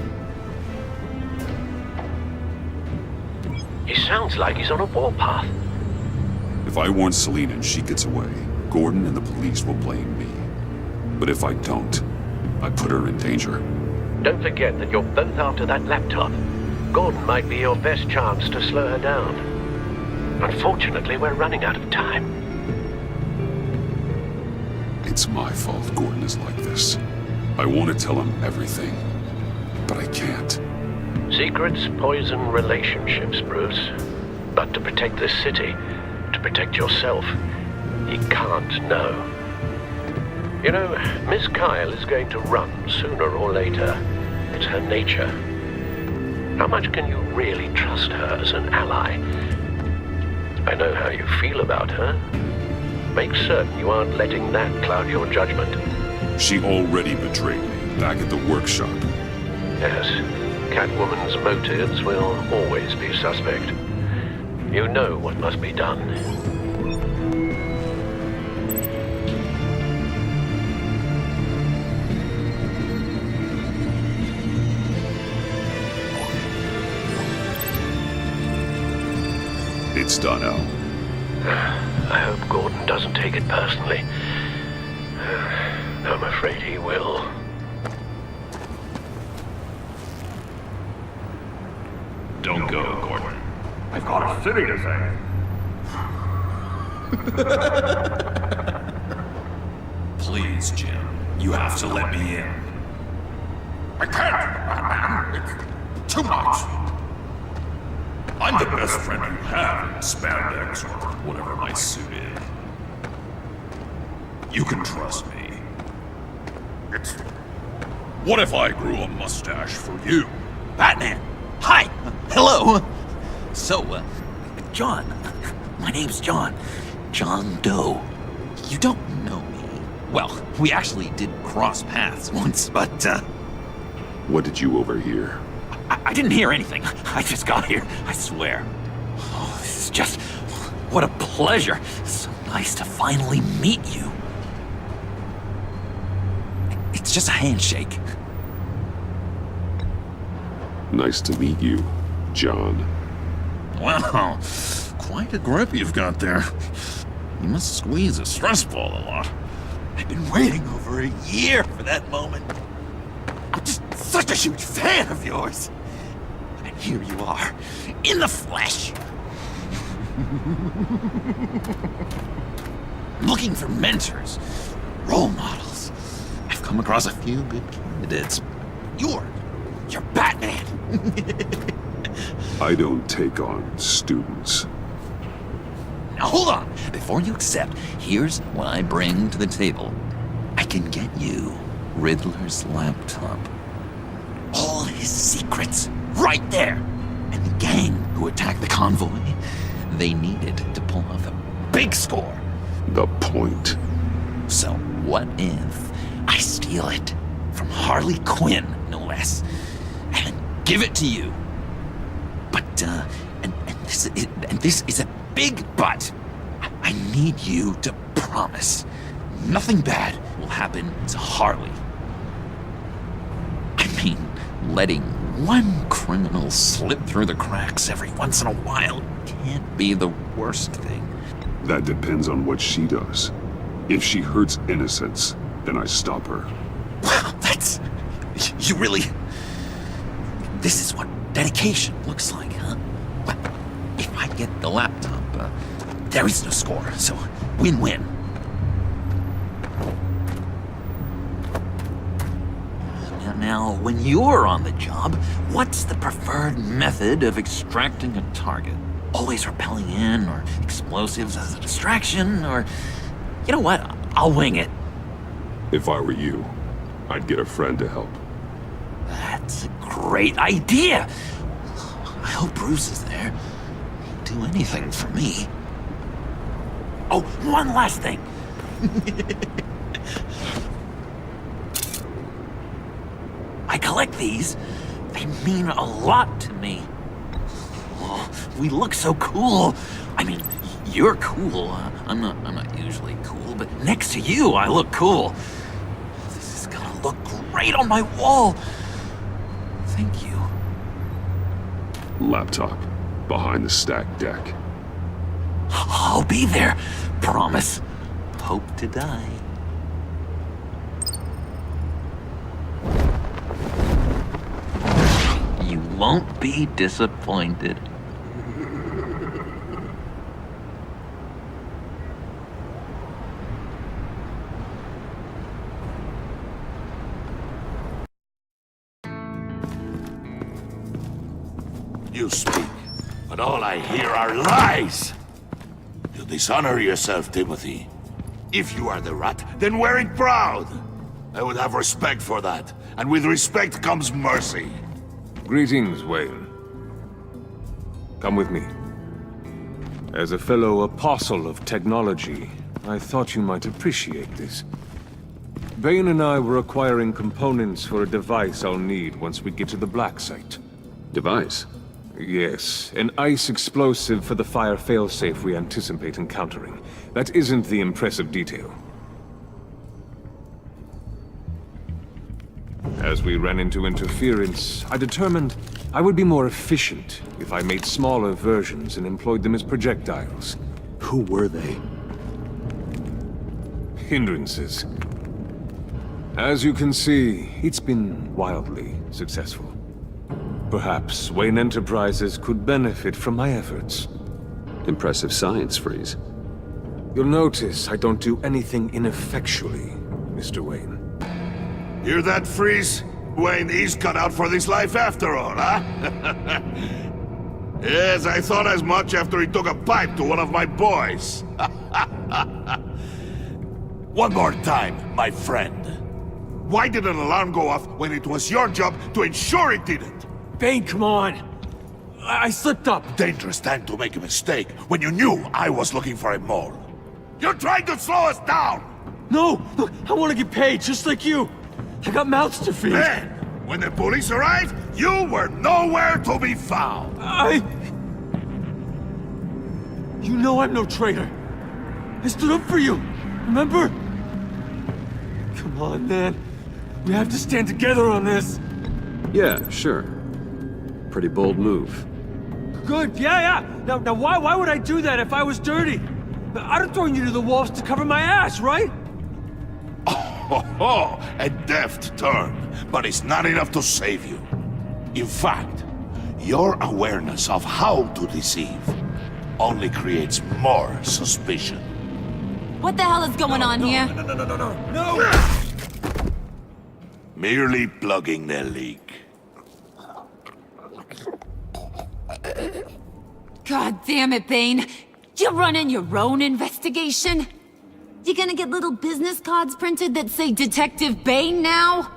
He sounds like he's on a warpath. If I warn Selina and she gets away, Gordon and the police will blame me. But if I don't, I put her in danger. Don't forget that you're both after that laptop. Gordon might be your best chance to slow her down. Unfortunately, we're running out of time. It's my fault Gordon is like this. I want to tell him everything, but I can't. Secrets poison relationships, Bruce. But to protect this city, to protect yourself, he can't know. You know, Miss Kyle is going to run sooner or later. It's her nature. How much can you really trust her as an ally? I know how you feel about her. Make certain you aren't letting that cloud your judgment. She already betrayed me back at the workshop. Yes, Catwoman's motives will always be suspect. You know what must be done. It's done, Al. I hope Gordon doesn't take it personally. I'm afraid he will. Don't go, Gordon. I've got a city to save. Please, Jim. You have to let me in. I can't, Batman. It's too much. I'm the best friend you have in spandex or whatever my suit is. You can trust me. It's... What if I grew a mustache for you? Batman! Hi! Hello! So, John. My name's John. John Doe. You don't know me. Well, we actually did cross paths once, but, What did you overhear? I didn't hear anything. I just got here, I swear. Oh, this is just... What a pleasure. So nice to finally meet you. It's just a handshake. Nice to meet you, John. Wow, quite a grip you've got there. You must squeeze a stress ball a lot. I've been waiting over a year for that moment. I'm just such a huge fan of yours. And here you are, in the flesh. Looking for mentors, role models. I've come across a few good candidates. You're Batman. I don't take on students. Now hold on. Before you accept, here's what I bring to the table. I can get you Riddler's laptop. All his secrets, right there. And the gang who attacked the convoy, they needed to pull off a big score. The point. So what if I steal it from Harley Quinn, no less, and give it to you? But, and this is a big but. I need you to promise nothing bad will happen to Harley. I mean, letting one criminal slip through the cracks every once in a while can't be the worst thing. That depends on what she does. If she hurts innocents, then I stop her. Wow, that's... You really... This is what dedication looks like, huh? Well, if I get the laptop, there is no score, so win-win. Now, when you're on the job, what's the preferred method of extracting a target? Always rappelling in, or explosives as a distraction, or... You know what? I'll wing it. If I were you, I'd get a friend to help. That's a great idea. I hope Bruce is there. He'd do anything for me. Oh, one last thing. I collect these. They mean a lot to me. Oh, we look so cool. I mean, you're cool. I'm not usually cool, but next to you, I look cool. This is gonna look great on my wall. Thank you. Laptop. Behind the stacked deck. I'll be there. Promise. Hope to die. You won't be disappointed. You speak, but all I hear are lies! You dishonor yourself, Timothy. If you are the rat, then wear it proud! I would have respect for that, and with respect comes mercy. Greetings, Wayne. Come with me. As a fellow apostle of technology, I thought you might appreciate this. Bane and I were acquiring components for a device I'll need once we get to the Black Site. Device? Yes, an ice explosive for the fire failsafe we anticipate encountering. That isn't the impressive detail. As we ran into interference, I determined I would be more efficient if I made smaller versions and employed them as projectiles. Who were they? Hindrances. As you can see, it's been wildly successful. Perhaps Wayne Enterprises could benefit from my efforts. Impressive science, Freeze. You'll notice I don't do anything ineffectually, Mr. Wayne. Hear that, Freeze? Wayne is cut out for this life after all, huh? Yes, I thought as much after he took a pipe to one of my boys. One more time, my friend. Why did an alarm go off when it was your job to ensure it didn't? Bane, come on! I slipped up! Dangerous time to make a mistake when you knew I was looking for a mole. You're trying to slow us down! No! Look, I want to get paid, just like you! I got mouths to feed! Then, when the police arrived, you were nowhere to be found! You know I'm no traitor! I stood up for you, remember? Come on, man. We have to stand together on this! Yeah, sure. Pretty bold move. Good, yeah. Now why would I do that if I was dirty? I'd have thrown you to the wolves to cover my ass, right? Oh, a deft turn, but it's not enough to save you. In fact, your awareness of how to deceive only creates more suspicion. What the hell is going on here? No! Merely plugging the leak. God damn it, Bane. You running your own investigation? You gonna get little business cards printed that say Detective Bane now?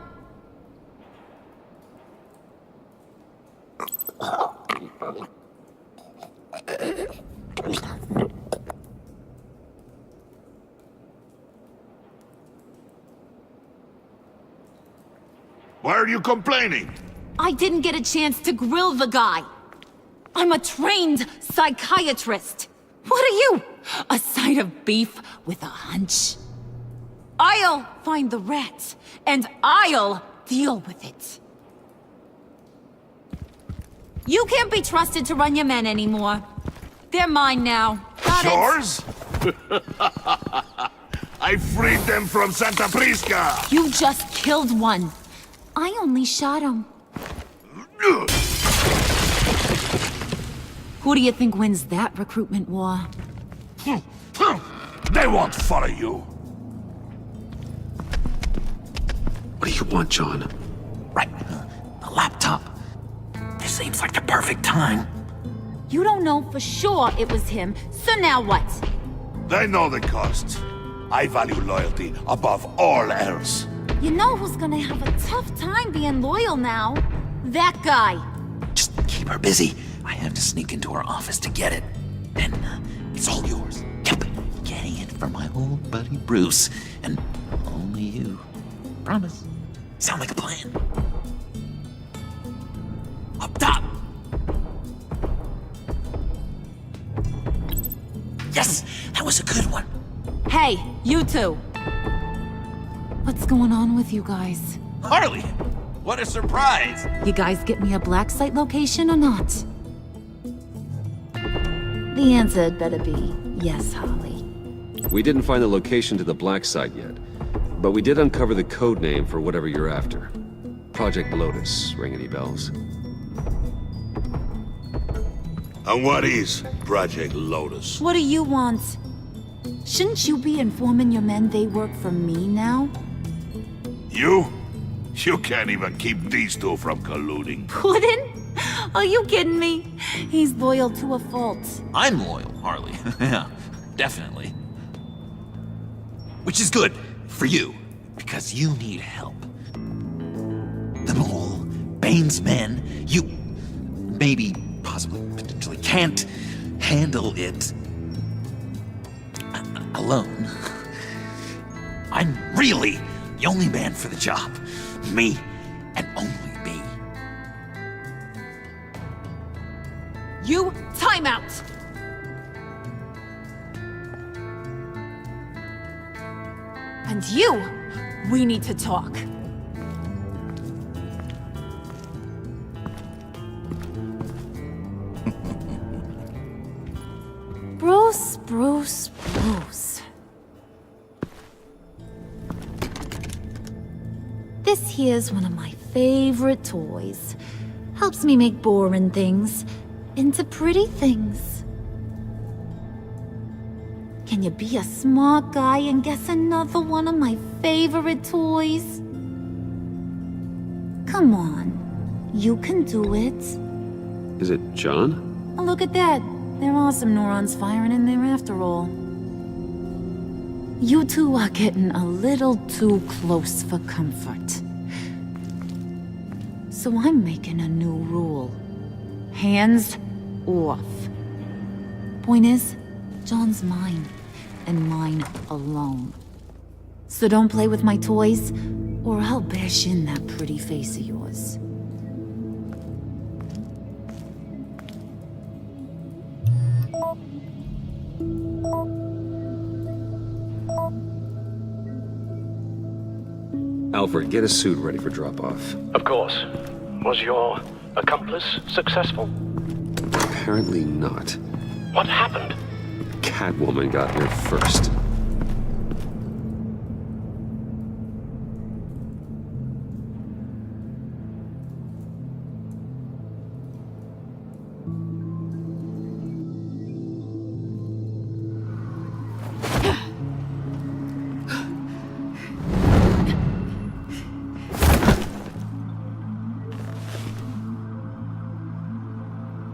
Why are you complaining? I didn't get a chance to grill the guy. I'm a trained psychiatrist. What are you? A side of beef with a hunch? I'll find the rat, and I'll deal with it. You can't be trusted to run your men anymore. They're mine now. Got it? Yours? I freed them from Santa Prisca! You just killed one. I only shot him. Who do you think wins that recruitment war? They won't follow you. What do you want, John? Right, the laptop. This seems like the perfect time. You don't know for sure it was him, so now what? They know the cost. I value loyalty above all else. You know who's gonna have a tough time being loyal now? That guy. Just keep her busy. I have to sneak into her office to get it. Then it's all yours. Yep, getting it from my old buddy Bruce. And only you. Promise. Sound like a plan? Up top! Yes, that was a good one. Hey, you two. What's going on with you guys? Harley! What a surprise! You guys get me a black site location or not? The answer had better be yes, Holly. We didn't find the location to the black site yet, but we did uncover the code name for whatever you're after. Project Lotus. Ring any bells? And what is Project Lotus? What do you want? Shouldn't you be informing your men they work for me now? You? You can't even keep these two from colluding. Puddin'? Are you kidding me? He's loyal to a fault. I'm loyal, Harley. Yeah, definitely. Which is good for you, because you need help. The mole, Bane's men, you maybe, possibly, potentially can't handle it alone. I'm really the only man for the job. Me, and only me. You, time out! And you, we need to talk. Bruce. This here's one of my favorite toys. Helps me make boring things into pretty things. Can you be a smart guy and guess another one of my favorite toys? Come on, you can do it. Is it John? Oh, look at that. There are some neurons firing in there after all. You two are getting a little too close for comfort. So I'm making a new rule. Hands off. Point is, John's mine, and mine alone. So don't play with my toys, or I'll bash in that pretty face of yours. Alfred, get a suit ready for drop-off. Of course. Was your accomplice successful? Apparently not. What happened? Catwoman got here first.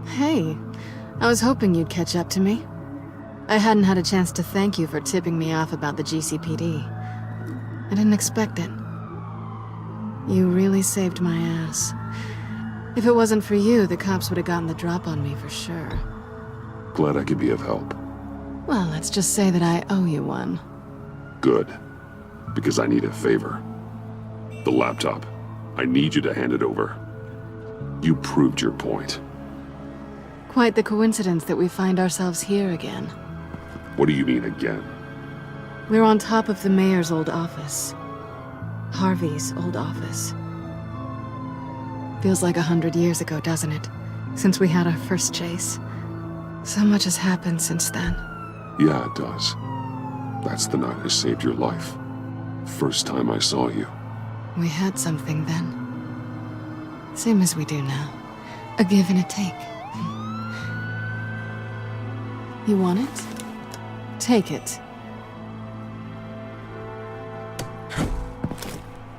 Hey, I was hoping you'd catch up to me. I hadn't had a chance to thank you for tipping me off about the GCPD. I didn't expect it. You really saved my ass. If it wasn't for you, the cops would have gotten the drop on me for sure. Glad I could be of help. Well, let's just say that I owe you one. Good. Because I need a favor. The laptop. I need you to hand it over. You proved your point. Quite the coincidence that we find ourselves here again. What do you mean again? We're on top of the mayor's old office. Harvey's old office. Feels like 100 years ago, doesn't it? Since we had our first chase. So much has happened since then. Yeah, it does. That's the night I saved your life. First time I saw you. We had something then. Same as we do now. A give and a take. You want it? Take it.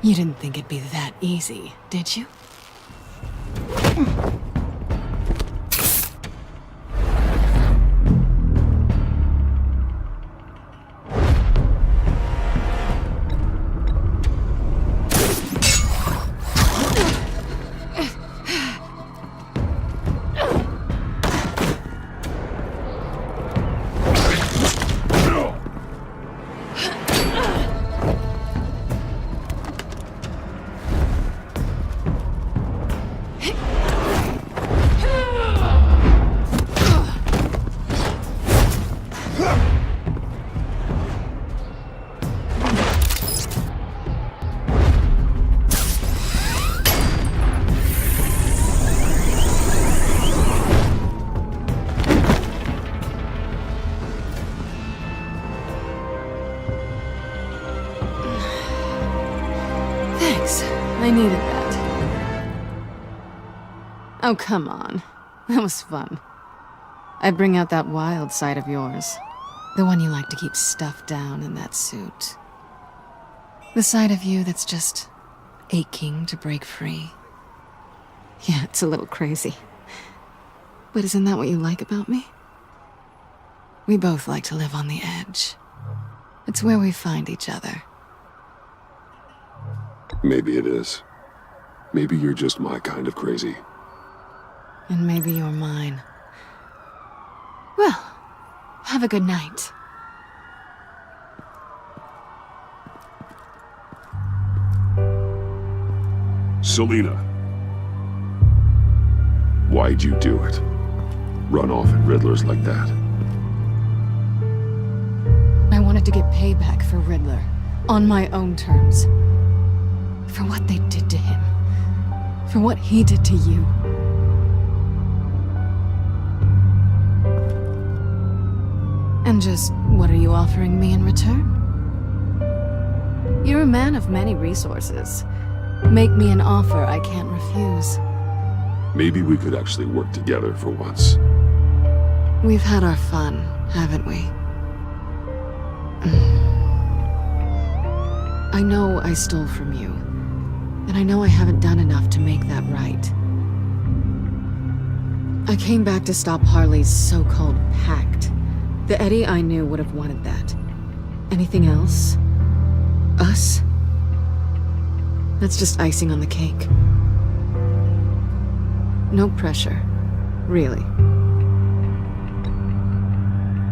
You didn't think it'd be that easy, did you? Oh, come on. That was fun. I bring out that wild side of yours. The one you like to keep stuffed down in that suit. The side of you that's just aching to break free. Yeah, it's a little crazy. But isn't that what you like about me? We both like to live on the edge. It's where we find each other. Maybe it is. Maybe you're just my kind of crazy. And maybe you're mine. Well, have a good night. Selina. Why'd you do it? Run off at Riddlers like that? I wanted to get payback for Riddler. On my own terms. For what they did to him. For what he did to you. And just what are you offering me in return? You're a man of many resources. Make me an offer I can't refuse. Maybe we could actually work together for once. We've had our fun, haven't we? I know I stole from you. And I know I haven't done enough to make that right. I came back to stop Harley's so-called pact. The Eddie I knew would have wanted that. Anything else? Us? That's just icing on the cake. No pressure. Really.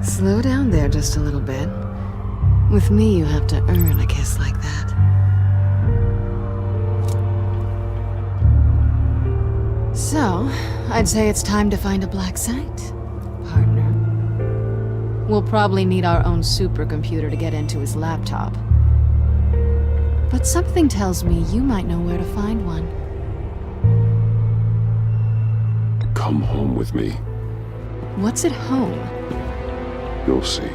Slow down there just a little bit. With me, you have to earn a kiss like that. So, I'd say it's time to find a black site, partner. We'll probably need our own supercomputer to get into his laptop. But something tells me you might know where to find one. Come home with me. What's at home? You'll see.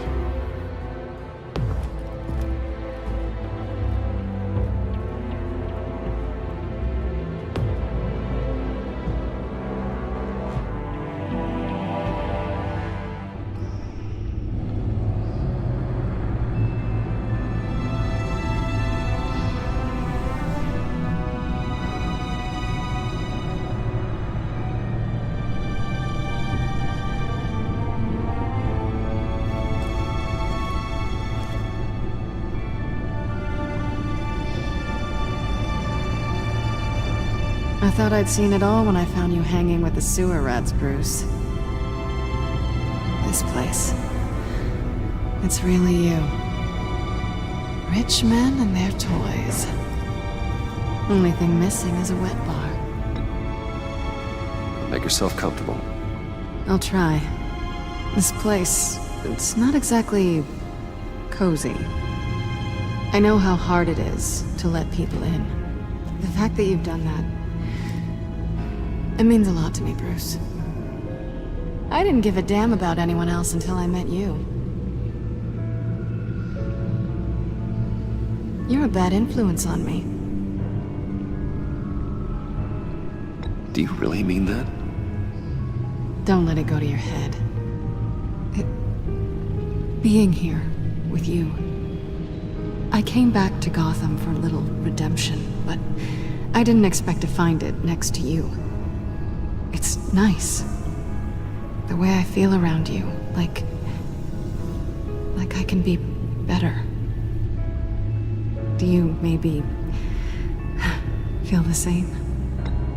I thought I'd seen it all when I found you hanging with the sewer rats, Bruce. This place. It's really you. Rich men and their toys. Only thing missing is a wet bar. Make yourself comfortable. I'll try. This place, it's not exactly cozy. I know how hard it is to let people in. The fact that you've done that, it means a lot to me, Bruce. I didn't give a damn about anyone else until I met you. You're a bad influence on me. Do you really mean that? Don't let it go to your head. Being here with you. I came back to Gotham for a little redemption, but I didn't expect to find it next to you. It's nice. The way I feel around you, like I can be better. Do you maybe feel the same?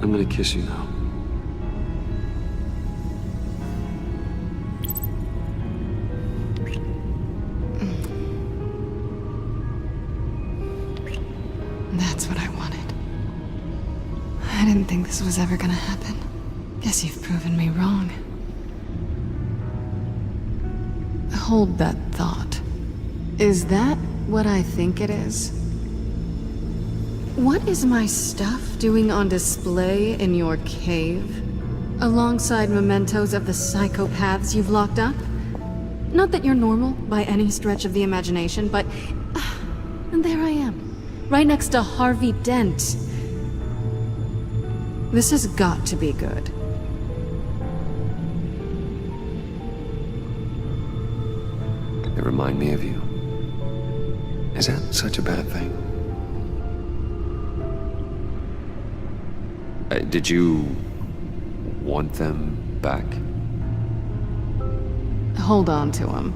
I'm gonna kiss you now. That's what I wanted. I didn't think this was ever gonna happen. Guess you've proven me wrong. Hold that thought. Is that what I think it is? What is my stuff doing on display in your cave? Alongside mementos of the psychopaths you've locked up? Not that you're normal by any stretch of the imagination, but... and there I am. Right next to Harvey Dent. This has got to be good. remind me of you. Is that such a bad thing? Did you want them back? Hold on to them.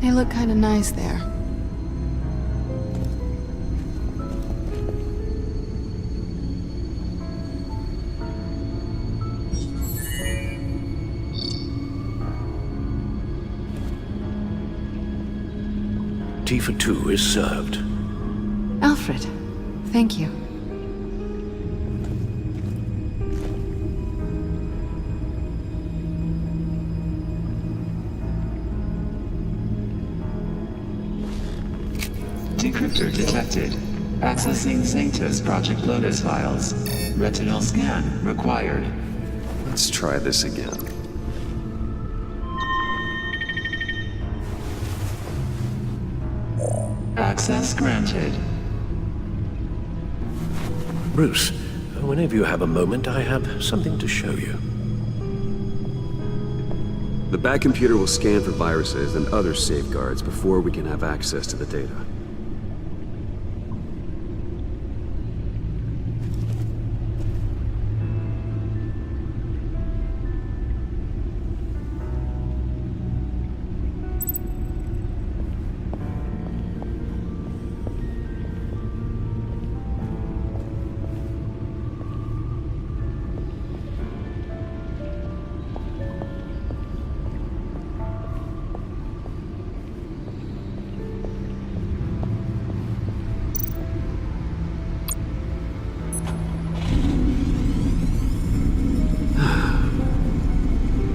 They look kinda nice there. Tea for two is served. Alfred, thank you. Decryptor detected. Accessing Sanctus Project Lotus files. Retinal scan required. Let's try this again. Access granted. Bruce, whenever you have a moment, I have something to show you. The back computer will scan for viruses and other safeguards before we can have access to the data.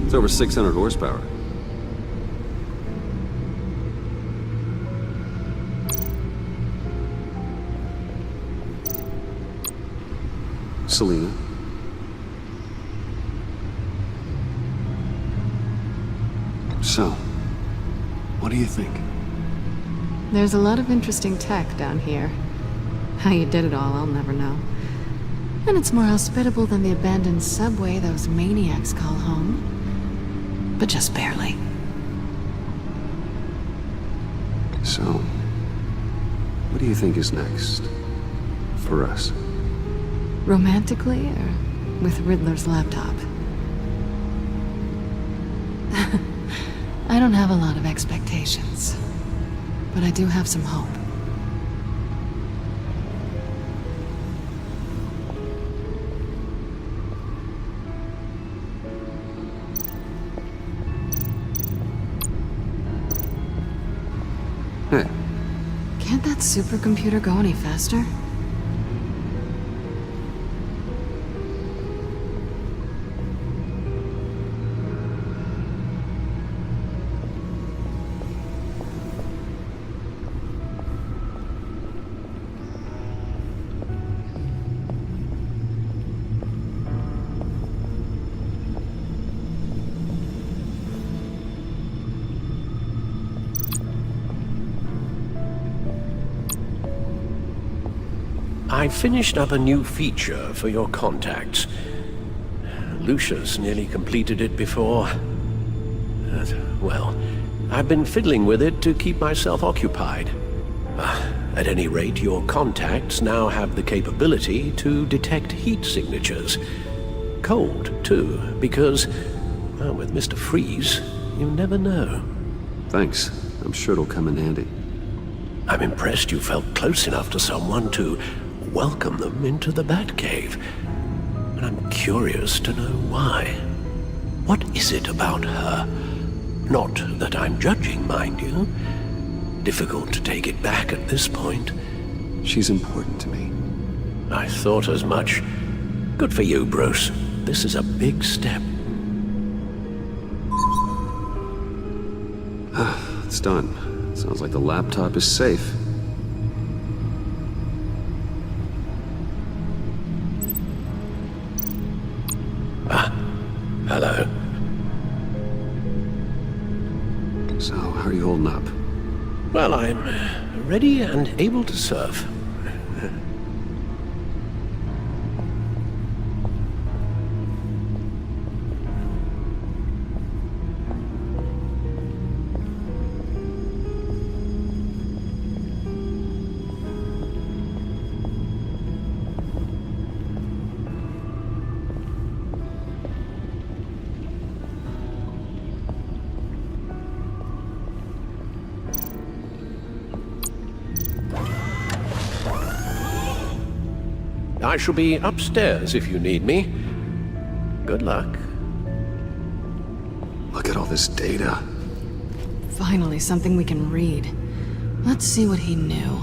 It's over 600 horsepower. Selena. So, what do you think? There's a lot of interesting tech down here. How you did it all, I'll never know. And it's more hospitable than the abandoned subway those maniacs call home. But just barely. So, what do you think is next? For us? Romantically, or with Riddler's laptop? I don't have a lot of expectations. But I do have some hope. Hey. Can't that supercomputer go any faster? I finished up a new feature for your contacts. Lucius nearly completed it before. Well, I've been fiddling with it to keep myself occupied. At any rate, your contacts now have the capability to detect heat signatures. Cold, too, because, well, with Mr. Freeze, you never know. Thanks. I'm sure it'll come in handy. I'm impressed you felt close enough to someone to welcome them into the Batcave. And I'm curious to know why. What is it about her? Not that I'm judging, mind you. Difficult to take it back at this point. She's important to me. I thought as much. Good for you, Bruce. This is a big step. It's done. Sounds like the laptop is safe. Hello. So, how are you holding up? Well, I'm ready and able to serve. I shall be upstairs if you need me. Good luck. Look at all this data. Finally, something we can read. Let's see what he knew.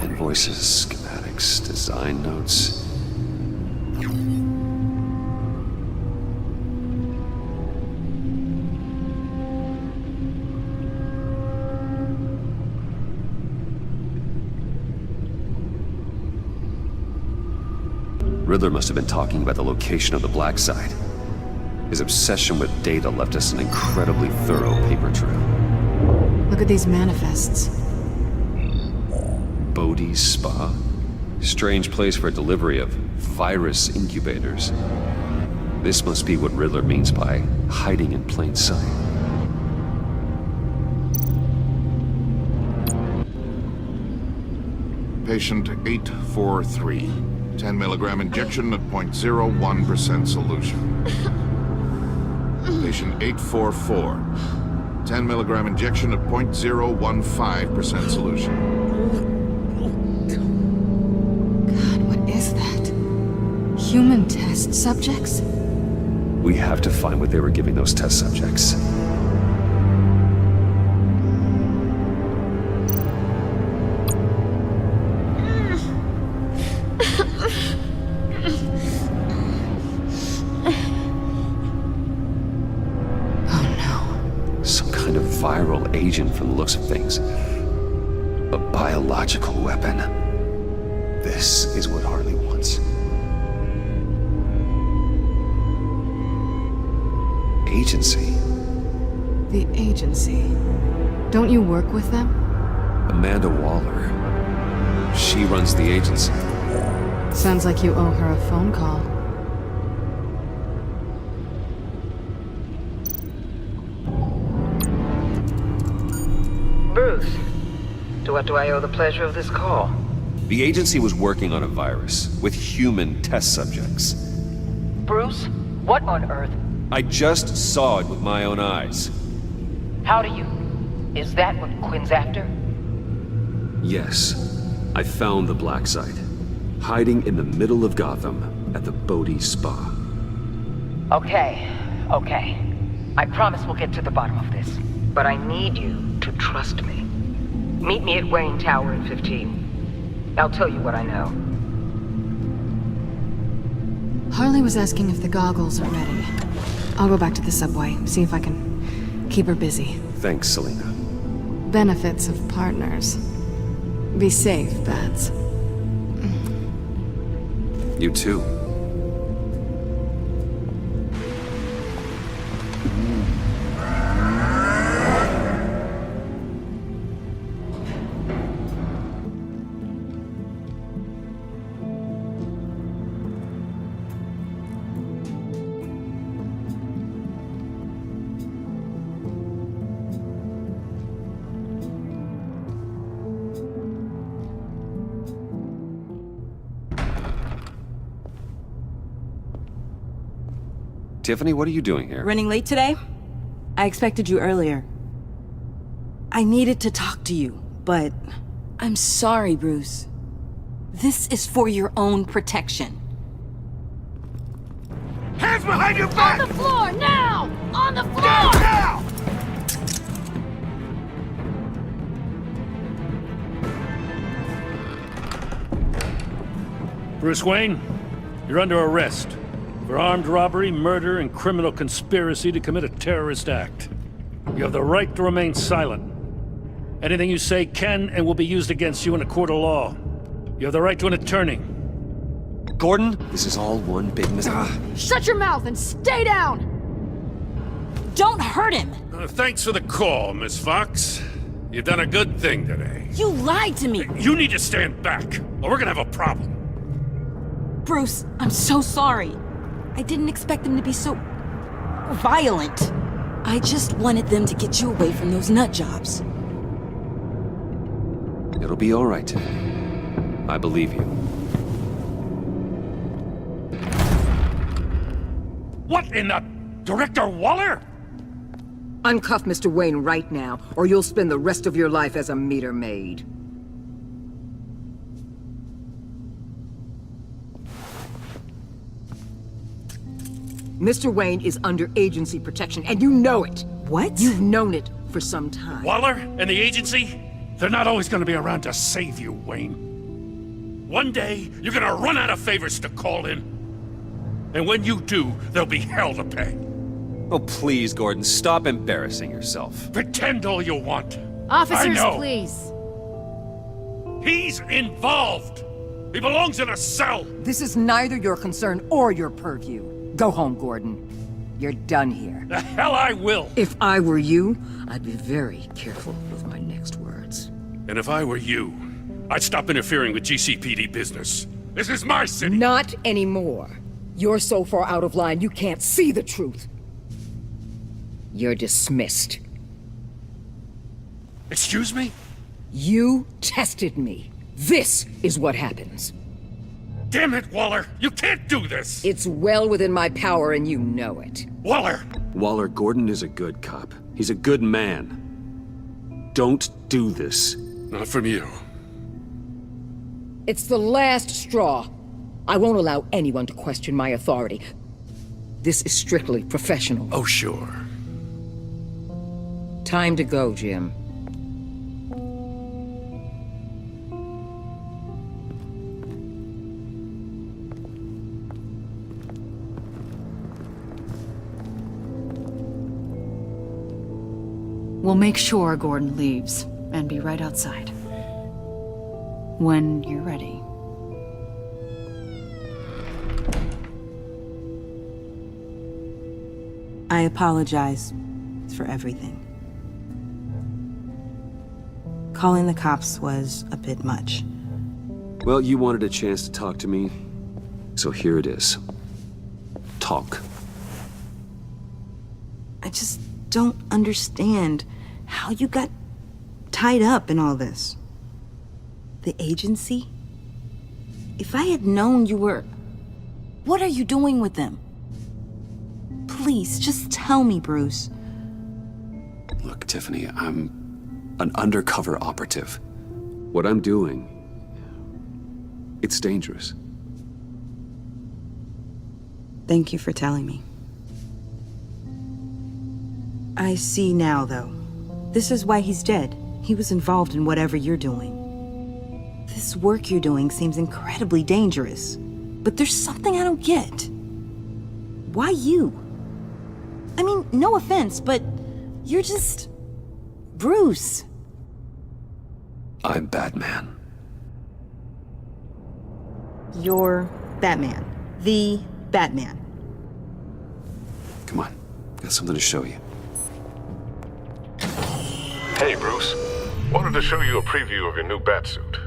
Invoices, schematics, design notes. Riddler must have been talking about the location of the black site. His obsession with data left us an incredibly thorough paper trail. Look at these manifests. Bodhi's Spa? Strange place for a delivery of virus incubators. This must be what Riddler means by hiding in plain sight. Patient 843. 10 milligram injection at 0.01% solution. Patient 844. 10 milligram injection at 0.015% solution. God, what is that? Human test subjects? We have to find what they were giving those test subjects. Viral agent from the looks of things. A biological weapon. This is what Harley wants. Agency. The agency. Don't you work with them? Amanda Waller. She runs the agency. Sounds like you owe her a phone call. Bruce, to what do I owe the pleasure of this call? The agency was working on a virus with human test subjects. Bruce, what on earth? I just saw it with my own eyes. How do you... Is that what Quinn's after? Yes. I found the black site. Hiding in the middle of Gotham at the Bodhi Spa. Okay. I promise we'll get to the bottom of this. But I need you to trust me. Meet me at Wayne Tower in 15. I'll tell you what I know. Harley was asking if the goggles are ready. I'll go back to the subway, see if I can keep her busy. Thanks, Selina. Benefits of partners. Be safe, Bats. You too. Tiffany, what are you doing here? Running late today? I expected you earlier. I needed to talk to you, but... I'm sorry, Bruce. This is for your own protection. Hands behind your back! On the floor, now! On the floor! Down now! Bruce Wayne, you're under arrest for armed robbery, murder, and criminal conspiracy to commit a terrorist act. You have the right to remain silent. Anything you say can and will be used against you in a court of law. You have the right to an attorney. Gordon, this is all one big mistake. Shut your mouth and stay down! Don't hurt him! Thanks for the call, Miss Fox. You've done a good thing today. You lied to me! You need to stand back, or we're gonna have a problem. Bruce, I'm so sorry. I didn't expect them to be so... violent. I just wanted them to get you away from those nut jobs. It'll be all right. I believe you. What in the... Director Waller? Uncuff Mr. Wayne right now, or you'll spend the rest of your life as a meter maid. Mr. Wayne is under agency protection, and you know it. What? You've known it for some time. Waller and the agency? They're not always gonna be around to save you, Wayne. One day, you're gonna run out of favors to call in. And when you do, there'll be hell to pay. Oh, please, Gordon, stop embarrassing yourself. Pretend all you want. Officers, I know. please. He's involved. He belongs in a cell. This is neither your concern or your purview. Go home, Gordon. You're done here. The hell I will. If I were you, I'd be very careful with my next words. And if I were you, I'd stop interfering with GCPD business. This is my city. Not anymore. You're so far out of line, you can't see the truth. You're dismissed. Excuse me? You tested me. This is what happens. Damn it, Waller! You can't do this! It's well within my power and you know it. Waller! Waller, Gordon is a good cop. He's a good man. Don't do this. Not from you. It's the last straw. I won't allow anyone to question my authority. This is strictly professional. Oh, sure. Time to go, Jim. We'll make sure Gordon leaves, and be right outside. When you're ready. I apologize for everything. Calling the cops was a bit much. Well, you wanted a chance to talk to me, so here it is. Talk. I just don't understand how you got tied up in all this. The agency? If I had known you were... What are you doing with them? Please, just tell me, Bruce. Look, Tiffany, I'm an undercover operative. What I'm doing, it's dangerous. Thank you for telling me. I see now, though. This is why he's dead. He was involved in whatever you're doing. This work you're doing seems incredibly dangerous. But there's something I don't get. Why you? I mean, no offense, but you're just... Bruce. I'm Batman. You're Batman. The Batman. Come on, got something to show you. Hey, Bruce. Wanted to show you a preview of your new Batsuit.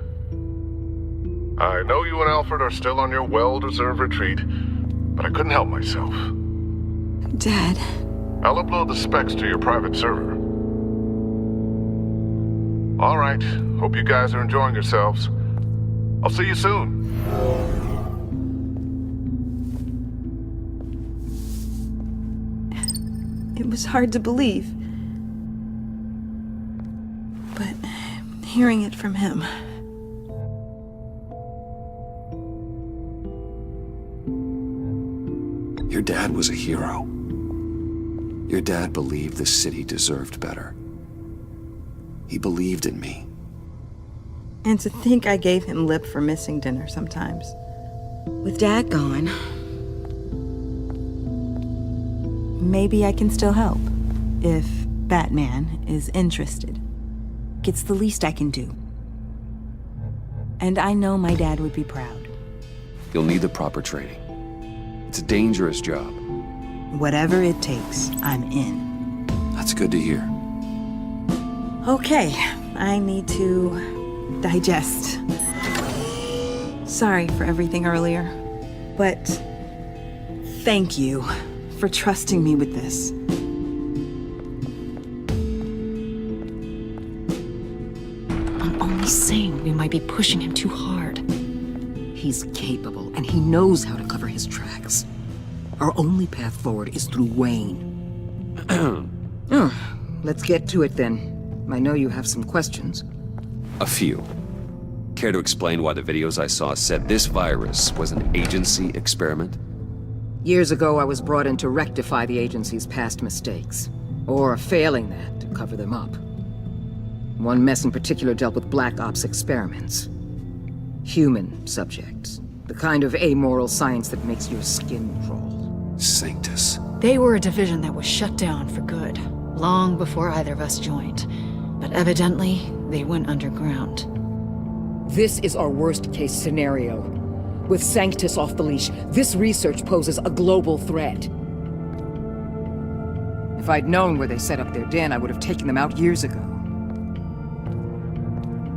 I know you and Alfred are still on your well-deserved retreat, but I couldn't help myself. Dad. I'll upload the specs to your private server. All right. Hope you guys are enjoying yourselves. I'll see you soon. It was hard to believe. But hearing it from him... Your dad was a hero. Your dad believed the city deserved better. He believed in me. And to think I gave him lip for missing dinner sometimes. With Dad gone... Maybe I can still help. If Batman is interested. It's the least I can do. And I know my dad would be proud. You'll need the proper training. It's a dangerous job. Whatever it takes, I'm in. That's good to hear. Okay, I need to digest. Sorry for everything earlier, but thank you for trusting me with this. I'm only saying we might be pushing him too hard. He's capable, and he knows how to cover his tracks. Our only path forward is through Wayne. Let's get to it then. I know you have some questions. A few. Care to explain why the videos I saw said this virus was an agency experiment? Years ago, I was brought in to rectify the agency's past mistakes. Or failing that, to cover them up. One mess in particular dealt with Black Ops experiments. Human subjects. The kind of amoral science that makes your skin crawl. Sanctus. They were a division that was shut down for good, long before either of us joined. But evidently, they went underground. This is our worst-case scenario. With Sanctus off the leash, this research poses a global threat. If I'd known where they set up their den, I would have taken them out years ago.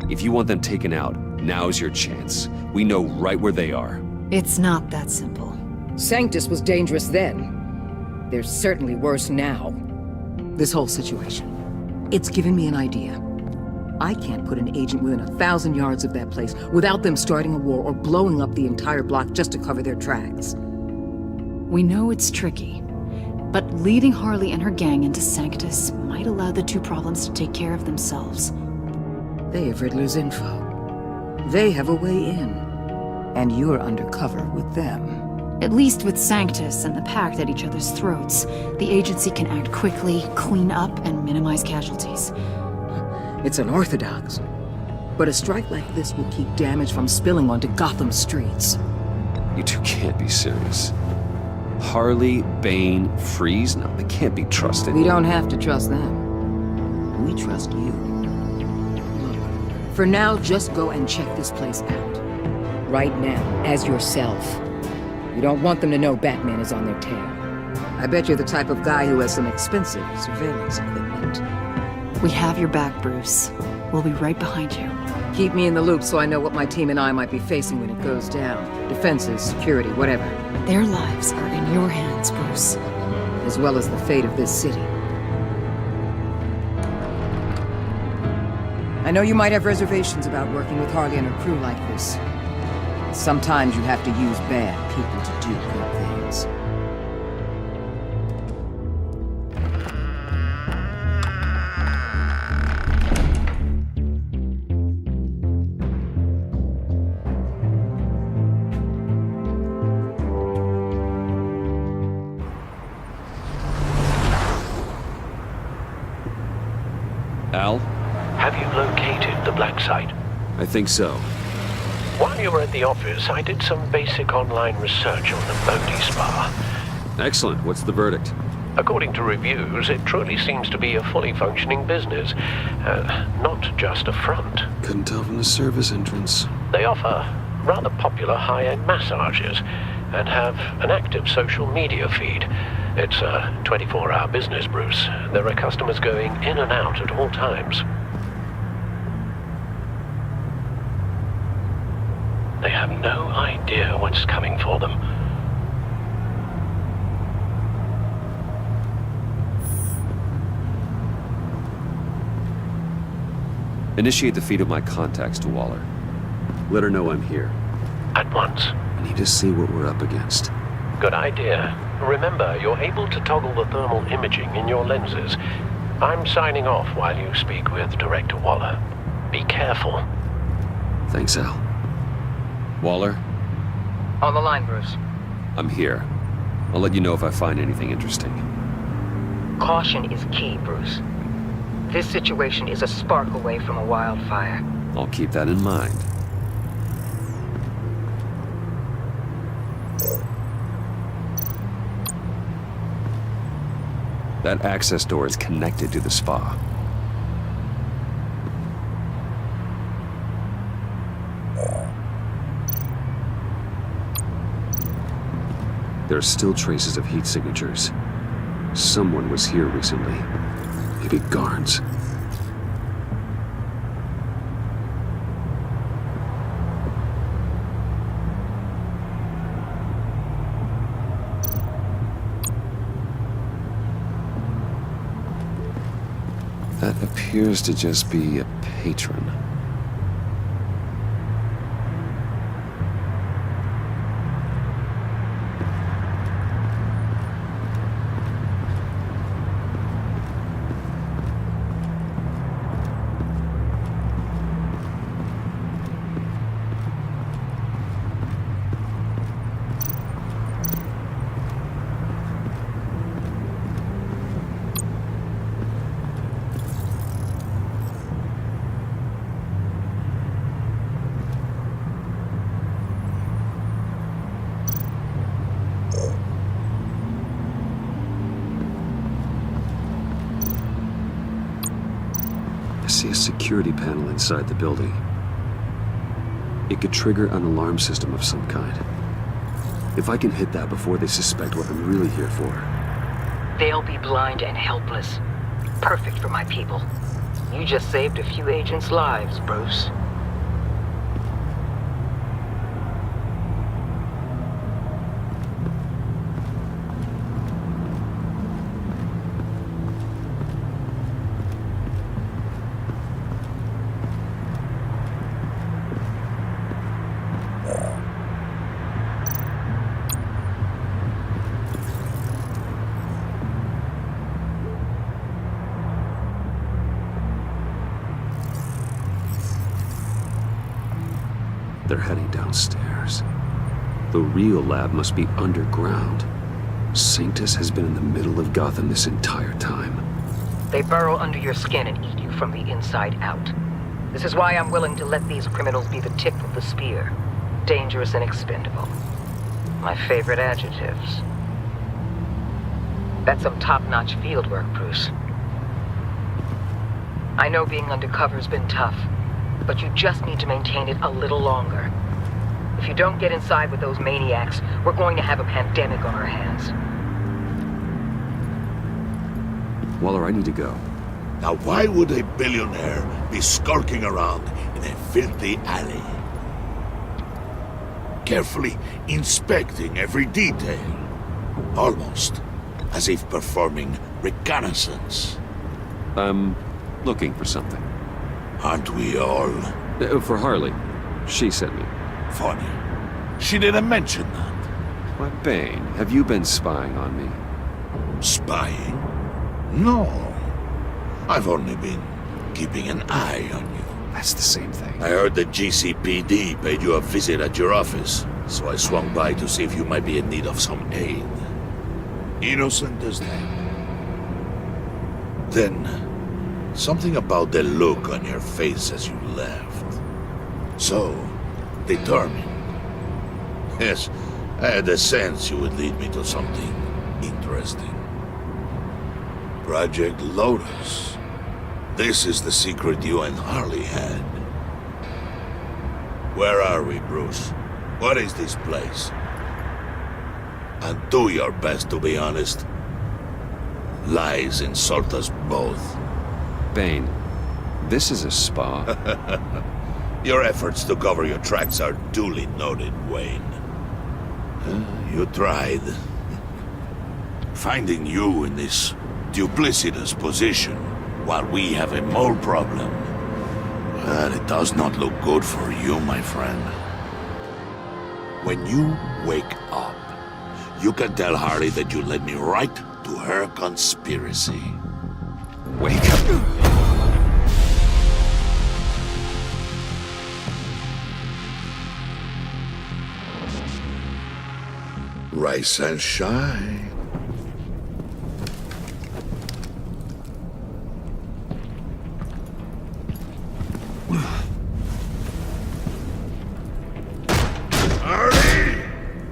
If you want them taken out, now's your chance. We know right where they are. It's not that simple. Sanctus was dangerous then. They're certainly worse now. This whole situation, it's given me an idea. I can't put an agent within 1,000 yards of that place without them starting a war or blowing up the entire block just to cover their tracks. We know it's tricky, but leading Harley and her gang into Sanctus might allow the two problems to take care of themselves. They have Riddler's info. They have a way in. And you're undercover with them. At least with Sanctus and the Pact at each other's throats, the agency can act quickly, clean up, and minimize casualties. It's unorthodox. But a strike like this will keep damage from spilling onto Gotham streets. You two can't be serious. Harley, Bane, Freeze? No, they can't be trusted. We don't have to trust them. We trust you. Look, for now, just go and check this place out. Right now, as yourself. You don't want them to know Batman is on their tail. I bet you're the type of guy who has some expensive surveillance equipment. We have your back, Bruce. We'll be right behind you. Keep me in the loop so I know what my team and I might be facing when it goes down. Defenses, security, whatever. Their lives are in your hands, Bruce. As well as the fate of this city. I know you might have reservations about working with Harley and her crew like this. Sometimes you have to use bad people to do good things. Al? Have you located the black site? I think so. While you were at the office, I did some basic online research on the Bodhi Spa. Excellent. What's the verdict? According to reviews, it truly seems to be a fully functioning business, not just a front. Couldn't tell from the service entrance. They offer rather popular high-end massages and have an active social media feed. It's a 24-hour business, Bruce. There are customers going in and out at all times. They have no idea what's coming for them. Initiate the feed of my contacts to Waller. Let her know I'm here. At once. I need to see what we're up against. Good idea. Remember, you're able to toggle the thermal imaging in your lenses. I'm signing off while you speak with Director Waller. Be careful. Thanks, Al. Waller? On the line, Bruce. I'm here. I'll let you know if I find anything interesting. Caution is key, Bruce. This situation is a spark away from a wildfire. I'll keep that in mind. That access door is connected to the spa. There are still traces of heat signatures. Someone was here recently. Maybe guards. That appears to just be a patron. security panel inside the building. It could trigger an alarm system of some kind. If I can hit that before they suspect what I'm really here for. They'll be blind and helpless. Perfect for my people. You just saved a few agents' lives, Bruce. They're heading downstairs. The real lab must be underground. Sanctus has been in the middle of Gotham this entire time. They burrow under your skin and eat you from the inside out. This is why I'm willing to let these criminals be the tip of the spear. Dangerous and expendable. My favorite adjectives. That's some top-notch fieldwork, Bruce. I know being undercover's been tough, but you just need to maintain it a little longer. If you don't get inside with those maniacs, we're going to have a pandemic on our hands. Waller, I need to go. Now why would a billionaire be skulking around in a filthy alley? Carefully inspecting every detail. Almost as if performing reconnaissance. I'm looking for something. Aren't we all? For Harley. She sent me. Funny. She didn't mention that. Why, Bane, have you been spying on me? Spying? No. I've only been keeping an eye on you. That's the same thing. I heard the GCPD paid you a visit at your office, so I swung by to see if you might be in need of some aid. Innocent as that. Then, something about the look on your face as you left. So, determined. Yes, I had a sense you would lead me to something interesting. Project Lotus. This is the secret you and Harley had. Where are we, Bruce? What is this place? And do your best to be honest. Lies insult us both. Bane, this is a spa. Your efforts to cover your tracks are duly noted, Wayne. You tried. Finding you in this duplicitous position while we have a mole problem. Well, it does not look good for you, my friend. When you wake up, you can tell Harley that you led me right to her conspiracy. Wake up. Rise and shine.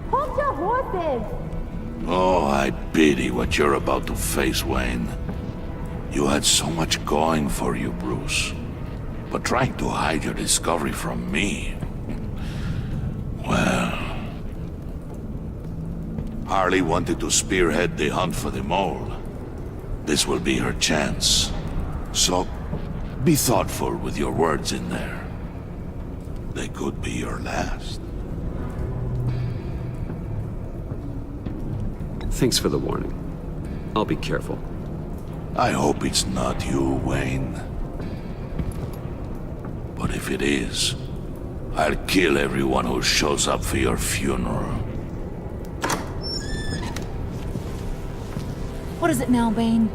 Hold your horses! Oh, I pity what you're about to face, Wayne. You had so much going for you, Bruce. But trying to hide your discovery from me... Well... Harley wanted to spearhead the hunt for the mole. This will be her chance. So, be thoughtful with your words in there. They could be your last. Thanks for the warning. I'll be careful. I hope it's not you, Wayne. But if it is, I'll kill everyone who shows up for your funeral. What is it now, Bane?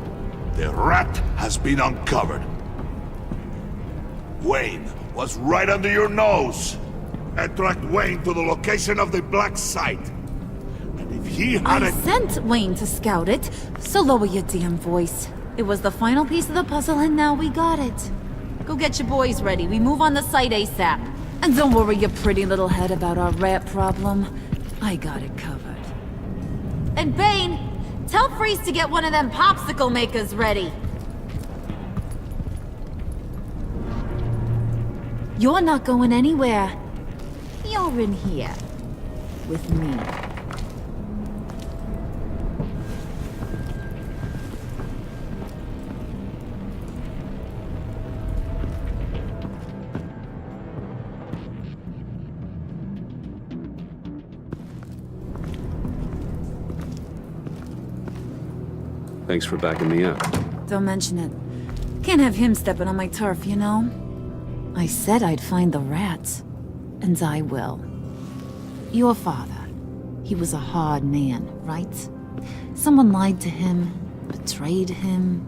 The rat has been uncovered. Wayne was right under your nose. And tracked Wayne to the location of the black site. And if he had I sent Wayne to scout it, so lower your damn voice. It was the final piece of the puzzle and now we got it. Go get your boys ready, we move on the site ASAP. And don't worry your pretty little head about our rat problem. I got it covered. And Bane, tell Freeze to get one of them popsicle makers ready. You're not going anywhere. You're in here. With me. Thanks for backing me up. Don't mention it. Can't have him stepping on my turf, you know? I said I'd find the rats. And I will. Your father. He was a hard man, right? Someone lied to him, betrayed him.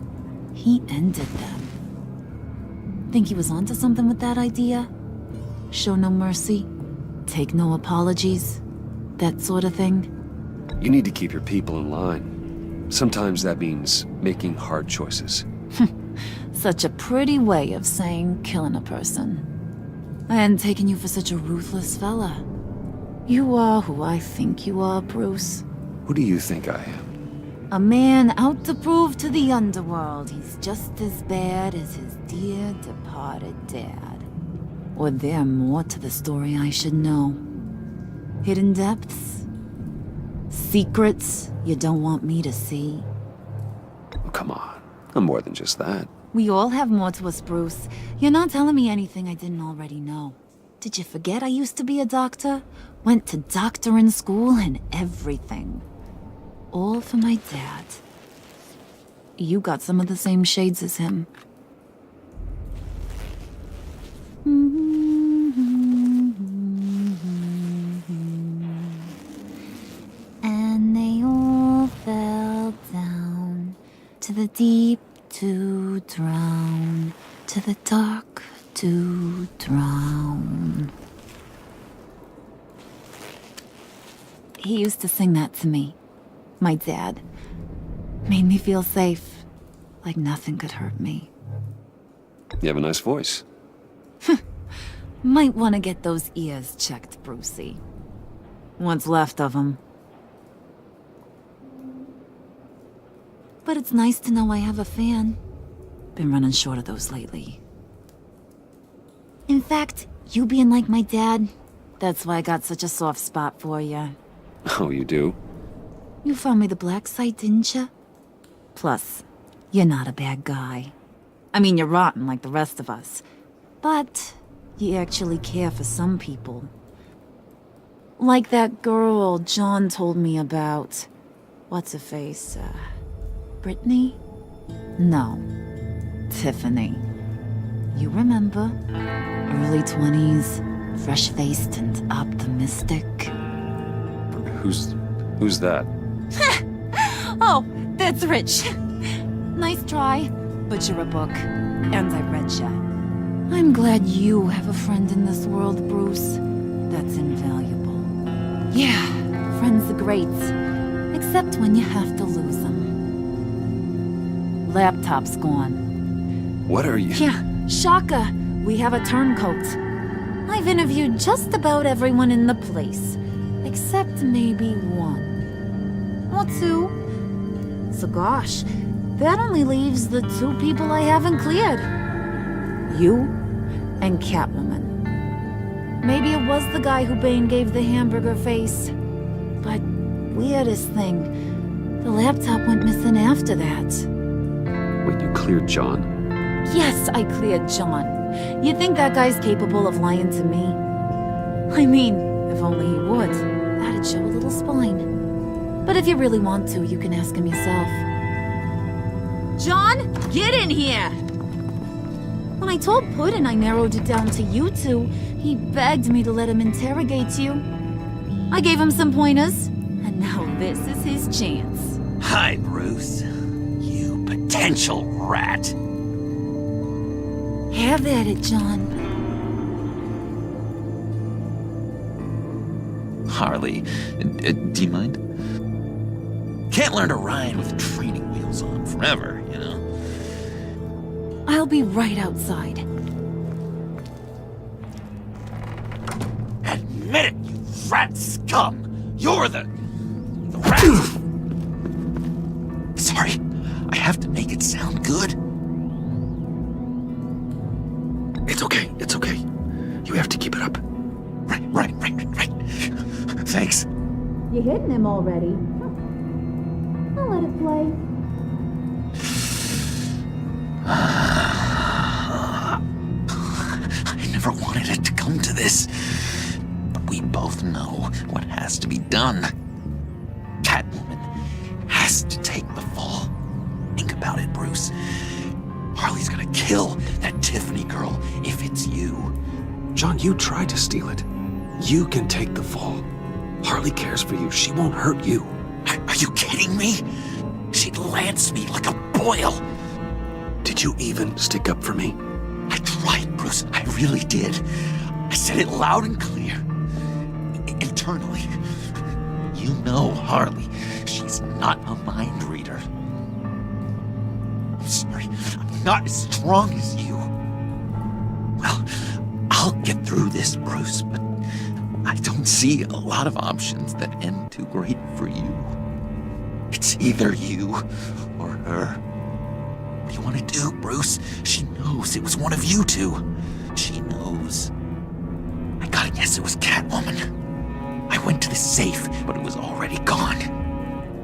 He ended them. Think he was onto something with that idea? Show no mercy? Take no apologies? That sort of thing? You need to keep your people in line. Sometimes that means making hard choices. Such a pretty way of saying killing a person. I hadn't taken you for such a ruthless fella. You are who I think you are, Bruce. Who do you think I am? A man out to prove to the underworld he's just as bad as his dear departed dad. Or there more to the story I should know. Hidden depths? Secrets you don't want me to see? Oh, come on. I'm more than just that. We all have more to us, Bruce. You're not telling me anything I didn't already know. Did you forget I used to be a doctor? Went to doctoring school and everything. All for my dad. You got some of the same shades as him. And they all fell down to the deep to drown, to the dark to drown. He used to sing that to me. My dad. Made me feel safe. Like nothing could hurt me. You have a nice voice. Might want to get those ears checked, Brucey. What's left of them. But it's nice to know I have a fan. Been running short of those lately. In fact, you being like my dad, that's why I got such a soft spot for you. Oh, you do? You found me the black site, didn't you? Plus, you're not a bad guy. I mean, you're rotten like the rest of us. But you actually care for some people. Like that girl John told me about. What's her face? Brittany? No. Tiffany. You remember? Early 20s, fresh-faced and optimistic. Who's that? Oh, that's Rich. Nice try, but you're a book, and I read ya. I'm glad you have a friend in this world, Bruce. That's invaluable. Yeah, friends are great, except when you have to lose them. Laptop's gone. What are you? Yeah, shocker. We have a turncoat. I've interviewed just about everyone in the place, except maybe one. Or two. So gosh, that only leaves the two people I haven't cleared. You and Catwoman. Maybe it was the guy who Bane gave the hamburger face. But weirdest thing, the laptop went missing after that. Wait, you cleared John? Yes, I cleared John. You think that guy's capable of lying to me? I mean, if only he would. That'd show a little spine. But if you really want to, you can ask him yourself. John, get in here! When I told Puddin' I narrowed it down to you two, he begged me to let him interrogate you. I gave him some pointers, and now this is his chance. Hi, Bruce. You potential rat. Have at it, John. Harley, do you mind? Can't learn to ride with training wheels on forever, you know? I'll be right outside. Admit it, you rat scum! You're the rat! Sorry, I have to make it sound good. It's okay, it's okay. You have to keep it up. Right. Thanks. You hitting him already? I'll let it play. I never wanted it to come to this. But we both know what has to be done. Catwoman has to take the fall. Think about it, Bruce. Harley's gonna kill that Tiffany girl if it's you. John, you tried to steal it. You can take the fall. Harley cares for you. She won't hurt you. Are you kidding me? She'd lance me like a boil. Did you even stick up for me? I tried, Bruce. I really did. I said it loud and clear. Internally. You know Harley. She's not a mind reader. I'm sorry. I'm not as strong as you. Well, I'll get through this, Bruce, but I don't see a lot of options that end too great for you. It's either you or her. What do you want to do, Bruce? She knows it was one of you two. She knows. I gotta guess it was Catwoman. I went to the safe, but it was already gone.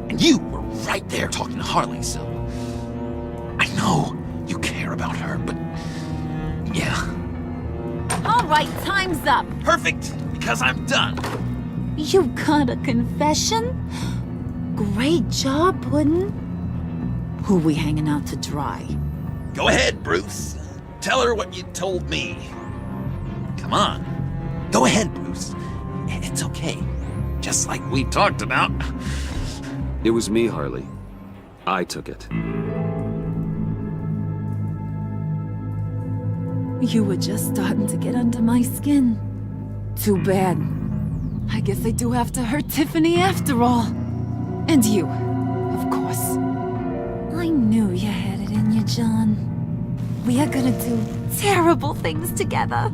And you were right there talking to Harley, so... I know you care about her, but... yeah. All right, time's up. Perfect, because I'm done. You got a confession? Great job, Puddin'. Who we hanging out to dry? Go ahead, Bruce. Tell her what you told me. Come on. Go ahead, Bruce. It's okay. Just like we talked about. It was me, Harley. I took it. You were just starting to get under my skin. Too bad. I guess I do have to hurt Tiffany after all. And you, of course. I knew you had it in you, John. We are gonna do terrible things together.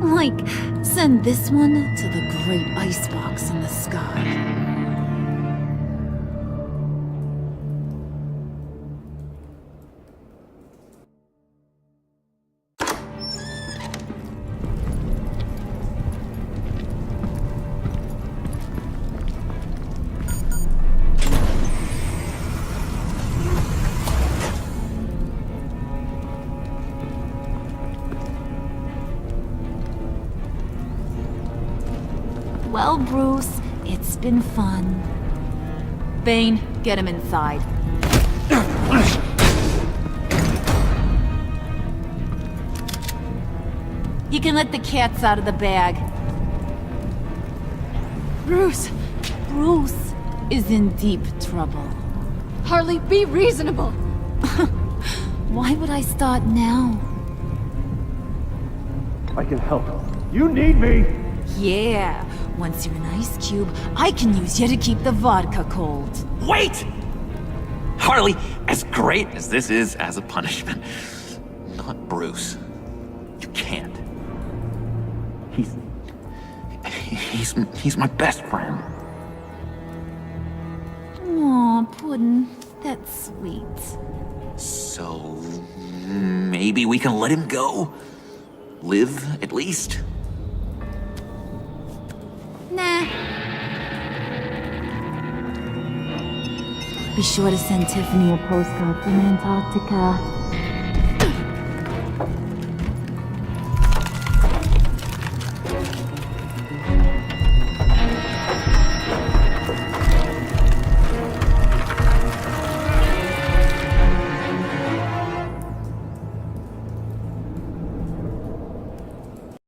Like, send this one to the great icebox in the sky. Well, Bruce, it's been fun. Bane, get him inside. You can let the cats out of the bag. Bruce! Bruce is in deep trouble. Harley, be reasonable! Why would I start now? I can help. You need me! Yeah, once you're an ice cube, I can use you to keep the vodka cold. Wait! Harley, as great as this is as a punishment, not Bruce. You can't. He's my best friend. Aw, Puddin', that's sweet. So, maybe we can let him go? Live, at least? Nah. Be sure to send Tiffany a postcard from Antarctica.